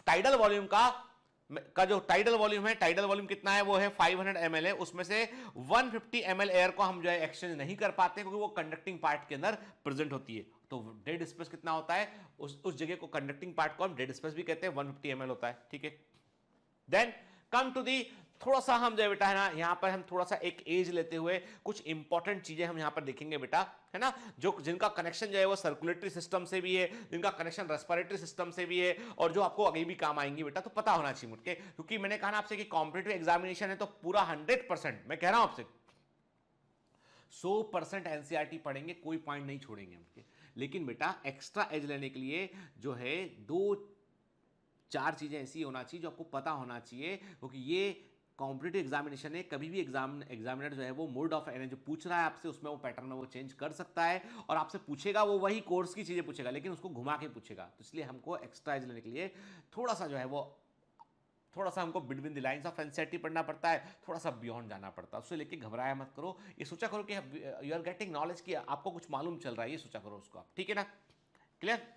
टाइडल वॉल्यूम का जो टाइडल वॉल्यूम है, टाइडल वॉल्यूम कितना है, वो है 500 ml है, उसमें से 150 ml एयर को हम जो है एक्सचेंज नहीं कर पाते क्योंकि वो कंडक्टिंग पार्ट के अंदर प्रेजेंट होती है। तो डेड स्पेस कितना होता है, उस जगह को, कंडक्टिंग पार्ट को हम डेड स्पेस भी कहते हैं, 150 ml होता है। ठीक है, देन कम टू दी, थोड़ा सा हम जो बेटा है ना, यहां पर हम थोड़ा सा एक एज लेते हुए कुछ इंपॉर्टेंट चीजें हम यहां पर देखेंगे बेटा, है ना, जो जिनका कनेक्शन जो है वो सर्कुलेटरी सिस्टम से भी है, जिनका कनेक्शन रेस्पिरेटरी सिस्टम से भी है, और जो आपको आगे भी काम आएंगी बेटा। तो पता होना चाहिए मुझे, क्योंकि मैंने कहा ना आपसे कि कॉम्पिटिटिव एग्जामिनेशन है तो पूरा 100%, मैं कह रहा हूं आपसे 100% एनसीईआरटी पढ़ेंगे, कोई पॉइंट नहीं छोड़ेंगे हम। लेकिन बेटा एक्स्ट्रा एज लेने के लिए जो है 2-4 चीजें ऐसी होना चाहिए जो आपको पता होना चाहिए, क्योंकि ये कॉम्पिटिटिव एग्जामिनेशन है, कभी भी एग्जामिनर जो है वो मोड ऑफ एनर्जी पूछ रहा है आपसे, उसमें वो पैटर्न में वो चेंज कर सकता है, और आपसे पूछेगा वो वही कोर्स की चीजें पूछेगा, लेकिन उसको घुमा के पूछेगा। तो इसलिए हमको एक्स्ट्रा एज लेने के लिए थोड़ा सा जो है वो, थोड़ा सा हमको between the lines of NCERT पढ़ना पड़ता है, थोड़ा सा बियॉन्ड जाना पड़ता है। उससे लेके घबराया मत करो, ये सोचा करो कि यू आर गेटिंग नॉलेज, की आपको कुछ मालूम चल रहा है, ये सोचा करो उसको आप। ठीक है ना, क्लियर?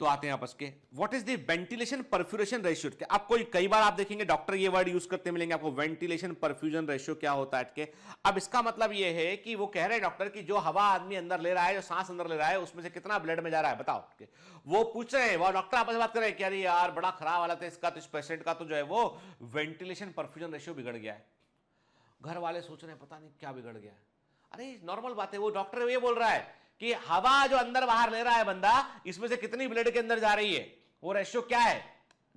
तो आते हैं आपस के, what is the ventilation perfusion ratio. आप कोई कई बार आप देखेंगे डॉक्टर ये वर्ड यूज करते मिलेंगे आपको, वेंटिलेशन परफ्यूजन रेशियो क्या होता है। के अब इसका मतलब ये है कि वो कह रहे हैं डॉक्टर कि जो हवा आदमी अंदर ले रहा है, जो सांस अंदर ले रहा है, उसमें से कितना ब्लड में जा रहा है बताओ। वो पूछ रहे हैं, वो डॉक्टर आपस में बात कर रहे हैं कि अरे यार बड़ा खराब हालत है इसका, तो इस पेशेंट का तो जो है वो वेंटिलेशन परफ्यूजन रेशियो बिगड़ गया है। घर वाले सोच रहे हैं पता नहीं क्या बिगड़ गया है। अरे नॉर्मल बात है, वो डॉक्टर ये बोल रहा है कि हवा जो अंदर बाहर ले रहा है बंदा, इसमें से कितनी ब्लड के अंदर जा रही है, वो रेशियो क्या है,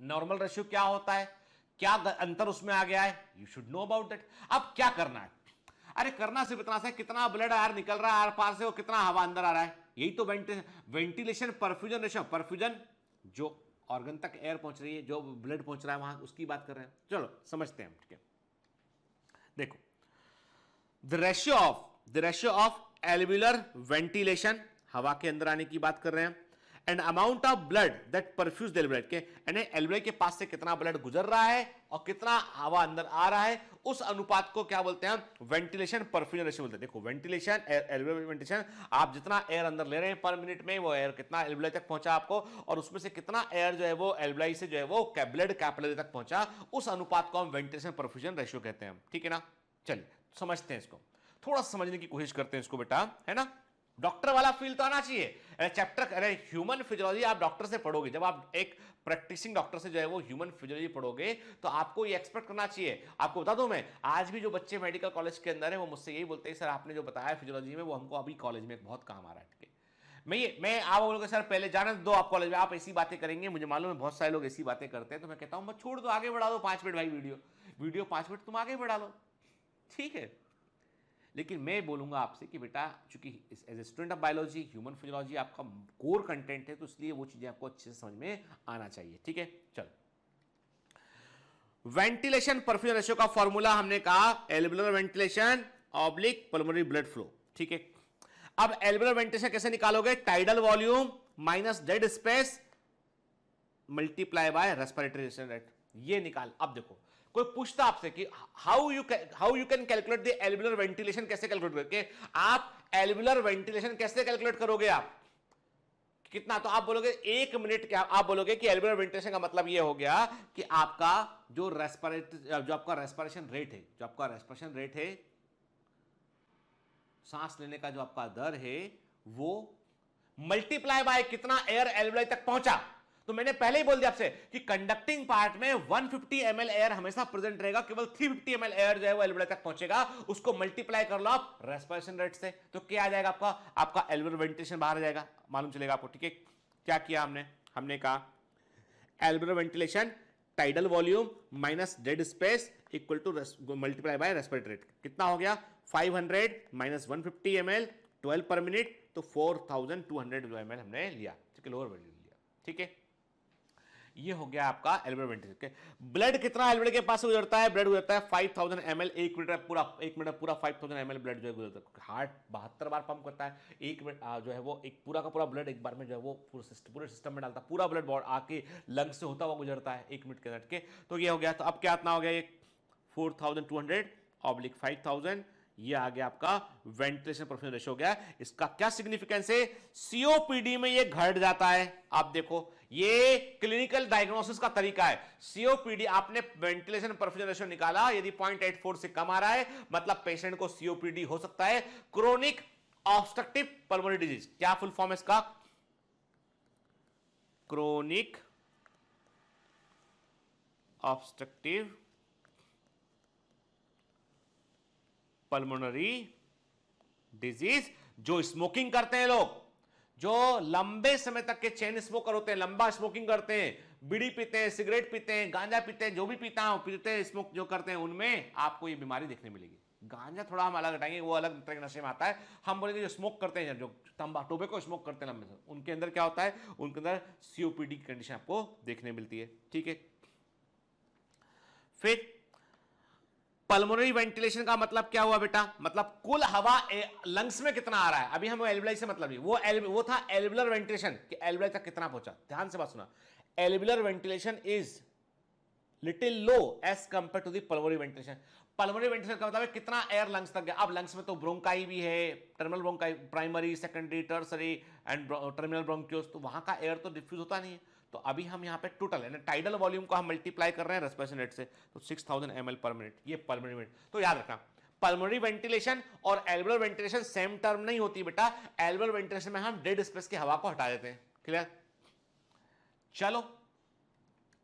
नॉर्मल रेशियो क्या होता है, क्या अंतर उसमें आ गया है, you should know about that. अब क्या करना है, अरे करना सिर्फ इतना सा, कितना ब्लड आर निकल रहा है आर पार से, और कितना हवा अंदर आ रहा है, यही तो वेंटिलेशन परफ्यूजन रेशियो। परफ्यूजन जो ऑर्गन तक एयर पहुंच रही है, जो ब्लड पहुंच रहा है वहां, उसकी बात कर रहे हैं। चलो समझते हैं। ठीक है, देखो द रेशियो ऑफ एल्वियुलर वेंटिलेशन, हवा के अंदर आने की बात कर रहे हैं, and amount of blood that perfuse the alveoli के, यानी एल्वेओलाई के पास से कितना ब्लड गुजर रहा है और कितना हवा अंदर आ रहा है, उस अनुपात को क्या बोलते हैं? वेंटिलेशन परफ्यूजन रेशियो बोलते हैं। देखो वेंटिलेशन, एल्वेओलाई वेंटिलेशन, आप जितना एयर अंदर ले रहे हैं पर मिनट में, वो एयर कितना एल्वेओलाई तक पहुंचा आपको, और उसमें से कितना एयर जो है वो एल्वेओलाई से जो है वो ब्लड कैपिलरी तक पहुंचा, उस अनुपात को हम वेंटिलेशन परफ्यूजन रेशियो कहते हैं। ठीक है ना? चलिए समझते हैं इसको, थोड़ा समझने की कोशिश करते हैं इसको बेटा, है ना? डॉक्टर वाला फील तो आना चाहिए। चैप्टर, अरे ह्यूमन फिजियोलॉजी आप डॉक्टर से पढ़ोगे, जब आप एक प्रैक्टिसिंग डॉक्टर से जो है वो ह्यूमन फिजियोलॉजी पढ़ोगे तो आपको ये एक्सपेक्ट करना चाहिए। आपको बता दूं मैं, आज भी जो बच्चे मेडिकल कॉलेज के अंदर है वो मुझसे यही बोलते हैं, सर आपने जो बताया फिजियोलॉजी में वो हमको अभी कॉलेज में बहुत काम आ रहा है। ठीक है, मैं आप बोलोगे सर पहले जाने दो आप कॉलेज में, आप ऐसी बातें करेंगे, मुझे मालूम है बहुत सारे लोग ऐसी बातें करते हैं, तो मैं कहता हूं बस छोड़ दो, आगे बढ़ा दो 5 मिनट भाई, वीडियो 5 मिनट तुम आगे बढ़ा लो, ठीक है। लेकिन मैं बोलूंगा आपसे कि बेटा चूंकि as a student of biology human physiology आपका कोर कंटेंट है, तो इसलिए वो चीजें आपको अच्छे से समझ में आना चाहिए। ठीक है, चलो वेंटिलेशन परफ्यूजन रेशियो का फॉर्मूला हमने कहा एल्वेओलर ventilation oblique pulmonary blood flow. ठीक है, अब एल्वेओलर वेंटिलेशन कैसे निकालोगे? Tidal volume minus dead space multiply by respiratory rate, ये निकाल। अब देखो कोई पूछता आपसे कि how you can calculate the एल्वेओलर ventilation, कैसे कैलकुलेट करके आप एल्वेओलर वेंटिलेशन कैसे कैलकुलेट करोगे? आप कितना, तो आप बोलोगे 1 मिनट, क्या आप बोलोगे कि एल्वेओलर वेंटिलेशन का मतलब ये हो गया कि आपका जो आपका रेस्पिरेशन रेट है, सांस लेने का जो आपका दर है, वो मल्टीप्लाई बाय कितना एयर एल्वेओलाई तक पहुंचा। तो मैंने पहले ही बोल दिया आपसे कि कंडक्टिंग पार्ट में 150 ml एयर हमेशा प्रेजेंट रहेगा, केवल 350 ml एयर जो है वो एल्वेओलाई तक पहुंचेगा, उसको मल्टीप्लाई कर लो आप रेस्पिरेशन रेट से, तो क्या आ जाएगा आपका एल्वेओलर वेंटिलेशन बाहर आ जाएगा, मालूम चलेगा आपको। ठीक है, क्या किया हमने कहा एल्वेओलर ventilation tidal volume minus dead space equal to multiply by respiratory rate, कितना हो गया 500 माइनस 150 ml 12 पर मिनट, तो 4200 ml हमने लिया। ठीक है, लोअर वैल्यू लिया। ठीक है, ये हो गया आपका एल्वेओलर वेंटिलेशन। ब्लड कितना एल्वेओलाई के पास से गुजरता है? ब्लड गुजरता है 5000 ml, 1 मिनट में पूरा 5000 ml ब्लड जो है गुजरता है। हार्ट 72 बार पंप करता है, 1 मिनट जो है वो एक पूरा का पूरा ब्लड एक बार में जो है वो पूरे सिस्टम में डालता है, पूरा ब्लड आके लंग्स से होता हुआ गुजरता है 1 मिनट के अंदर के। तो ये हो गया, तो अब क्या इतना हो गया, ये 4200/5000, ये आ गया आपका वेंटिलेशन परफ्यूजन रेशियो हो गया। इसका क्या सिग्निफिकेंस है? सीओपीडी में ये घट जाता है। आप देखो ये क्लिनिकल डायग्नोसिस का तरीका है। सीओपीडी आपने वेंटिलेशन परफ्यूजन रेशियो निकाला, यदि 0.84 से कम आ रहा है मतलब पेशेंट को सीओपीडी हो सकता है, क्रोनिक ऑब्स्ट्रक्टिव पल्मोनरी डिजीज। क्या फुल फॉर्म है इसका? Chronic obstructive pulmonary disease. जो स्मोकिंग करते हैं लोग, जो लंबे समय तक के चेन स्मोकर होते हैं, लंबा स्मोकिंग करते हैं, बीड़ी पीते हैं, सिगरेट पीते हैं, गांजा पीते हैं, जो भी पीते हैं स्मोक जो करते हैं, उनमें आपको ये बीमारी देखने मिलेगी। गांजा थोड़ा हम अलग हटाएंगे, वो अलग तरह के नशे में आता है। हम बोलेंगे जो स्मोक करते हैं, जो टोबैको स्मोक करते हैं लंबे समय, उनके अंदर क्या होता है? उनके अंदर सीओपीडी की कंडीशन आपको देखने मिलती है। ठीक है, फिर पल्मोनरी वेंटिलेशन का मतलब क्या हुआ बेटा? मतलब कुल हवा लंग्स में कितना आ रहा है। अभी हम एल्वेओलाई से मतलब नहीं, वो था एल्वेओलर वेंटिलेशन कि एल्वेओलाई तक कितना पहुंचा। ध्यान से बात सुना, alveolar ventilation is little low as compare to the pulmonary ventilation. Pulmonary ventilation का मतलब है कितना एयर लंग्स तक गया। अब लंग्स में तो ब्रोंकाई भी है, terminal bronchi, primary, secondary, tertiary and terminal bronchioles, तो वहां का एयर तो डिफ्यूज होता नहीं है। तो अभी हम यहाँ पे टोटल यानी टाइडल वॉल्यूम को हम मल्टीप्लाई कर रहे हैं रेस्पिरेशन रेट से, तो 6000 ml पर मिनट, ये पल्मोनरी वेंटिलेशन। तो याद रखना पल्मोनरी वेंटिलेशन और एल्वेओलर वेंटिलेशन सेम टर्म नहीं होती बेटा। एल्वेओलर वेंटिलेशन में हम डेड स्पेस की हवा को हटा देते हैं। क्लियर? चलो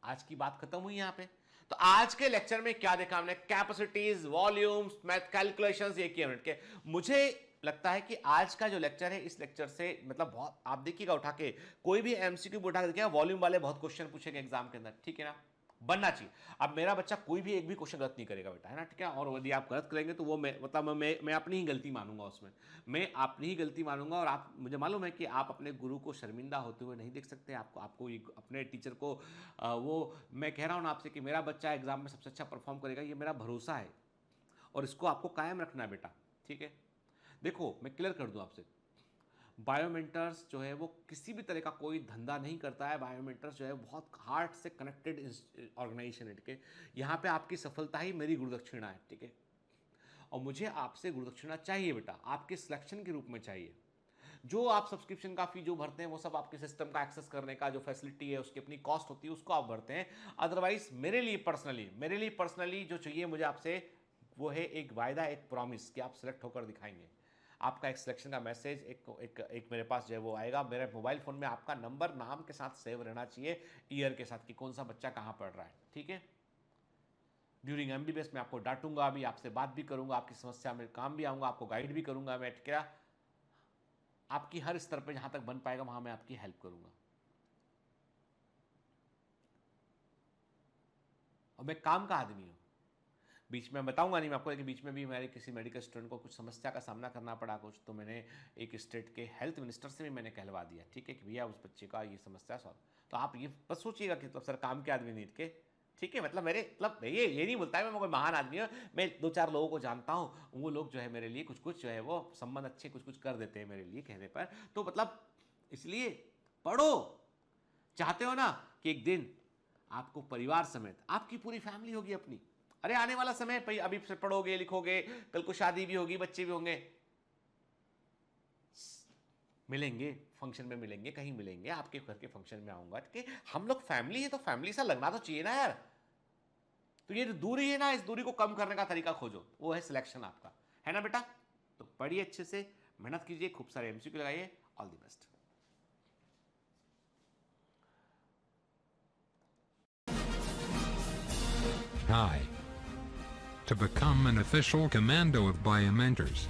आज की बात खत्म हुई यहाँ पे। तो आज के लेक्चर में क्या देखा हमने? कैपेसिटीज, वॉल्यूम्स, मैथ कैलकुलेशंस, ये किया के। मुझे लगता है कि आज का जो लेक्चर है, इस लेक्चर से मतलब बहुत आप देखिएगा उठा के, कोई भी एमसीक्यू उठा के देखिएगा, वॉल्यूम वाले बहुत क्वेश्चन पूछेंगे एग्जाम के अंदर। ठीक है ना, बनना चाहिए। अब मेरा बच्चा कोई भी एक भी क्वेश्चन गलत नहीं करेगा बेटा, है ना, ठीक है। और यदि आप गलत करेंगे तो वो मैं अपनी ही गलती मानूंगा, उसमें मैं अपनी ही गलती मानूंगा। और आप, मुझे मालूम है कि आप अपने गुरु को शर्मिंदा होते हुए नहीं देख सकते। आपको अपने टीचर को वो मैं कह रहा हूँ ना आपसे कि मेरा बच्चा एग्जाम में सबसे अच्छा परफॉर्म करेगा, ये मेरा भरोसा है और इसको आपको कायम रखना है बेटा। ठीक है, देखो मैं क्लियर कर दूं आपसे, बायोमेंटर्स जो है वो किसी भी तरह का कोई धंधा नहीं करता है। बायोमेंटर्स जो है बहुत हार्ट से कनेक्टेड ऑर्गेनाइजेशन है, ठीक है। यहाँ पे आपकी सफलता ही मेरी गुरुदक्षिणा है, ठीक है। और मुझे आपसे गुरुदक्षिणा चाहिए बेटा, आपके सिलेक्शन के रूप में चाहिए। जो आप सब्सक्रिप्शन का फी जो भरते हैं वो सब आपके सिस्टम का एक्सेस करने का जो फैसिलिटी है उसकी अपनी कॉस्ट होती है, उसको आप भरते हैं। अदरवाइज मेरे लिए पर्सनली जो चाहिए मुझे आपसे वो है एक वायदा, एक प्रॉमिस कि आप सिलेक्ट होकर दिखाएंगे। आपका एक सिलेक्शन का मैसेज एक मेरे पास जो है वो आएगा। मेरे मोबाइल फ़ोन में आपका नंबर नाम के साथ सेव रहना चाहिए, ईयर के साथ कि कौन सा बच्चा कहाँ पढ़ रहा है, ठीक है। ड्यूरिंग MBBS मैं आपको डांटूंगा भी, आपसे बात भी करूंगा, आपकी समस्या में काम भी आऊँगा, आपको गाइड भी करूंगा मैं, ठीक है। आपकी हर स्तर पे जहाँ तक बन पाएगा वहाँ मैं आपकी हेल्प करूंगा। और मैं काम का आदमी हूँ। बीच में बताऊंगा नहीं मैं आपको कि बीच में भी मेरे किसी मेडिकल स्टूडेंट को कुछ समस्या का सामना करना पड़ा कुछ, तो मैंने एक स्टेट के हेल्थ मिनिस्टर से भी मैंने कहलवा दिया, ठीक है, कि भैया उस बच्चे का ये समस्या सॉल्व। तो आप ये बस सोचिएगा कि सर काम के आदमी नहीं के, ठीक है। मतलब ये नहीं बोलता है मैं कोई महान आदमी हूँ, मैं 2-4 लोगों को जानता हूँ, वो लोग जो है मेरे लिए कुछ जो है वो संबंध अच्छे कुछ कर देते हैं मेरे लिए कहने पर। तो मतलब इसलिए पढ़ो, चाहते हो ना कि एक दिन आपको परिवार समेत आपकी पूरी फैमिली होगी अपनी। अरे आने वाला समय भाई, अभी से पढ़ोगे लिखोगे, कल को शादी भी होगी, बच्चे भी होंगे, मिलेंगे फंक्शन में, मिलेंगे कहीं, मिलेंगे आपके घर के फंक्शन में आऊंगा, ठीक है। हम लोग फैमिली है तो फैमिली सा लगना तो चाहिए ना यार। तो ये दूरी है ना, इस दूरी को कम करने का तरीका खोजो, वो है सिलेक्शन आपका, है ना बेटा। तो पढ़िए अच्छे से, मेहनत कीजिए, खूब सारे MCQ लगाइए। All the best. Hi. To become an official commando of Biomentors,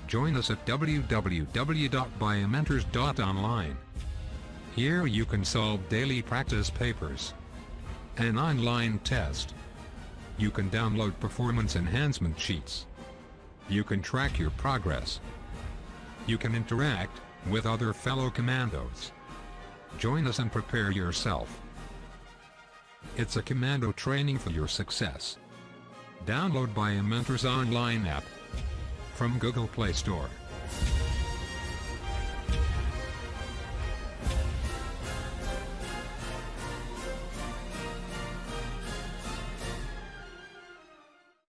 join us at www.biomentors.online. Here you can solve daily practice papers, an online test. You can download performance enhancement sheets. You can track your progress. You can interact with other fellow commandos. Join us and prepare yourself. It's a commando training for your success. Download Biomentors online app from Google Play Store.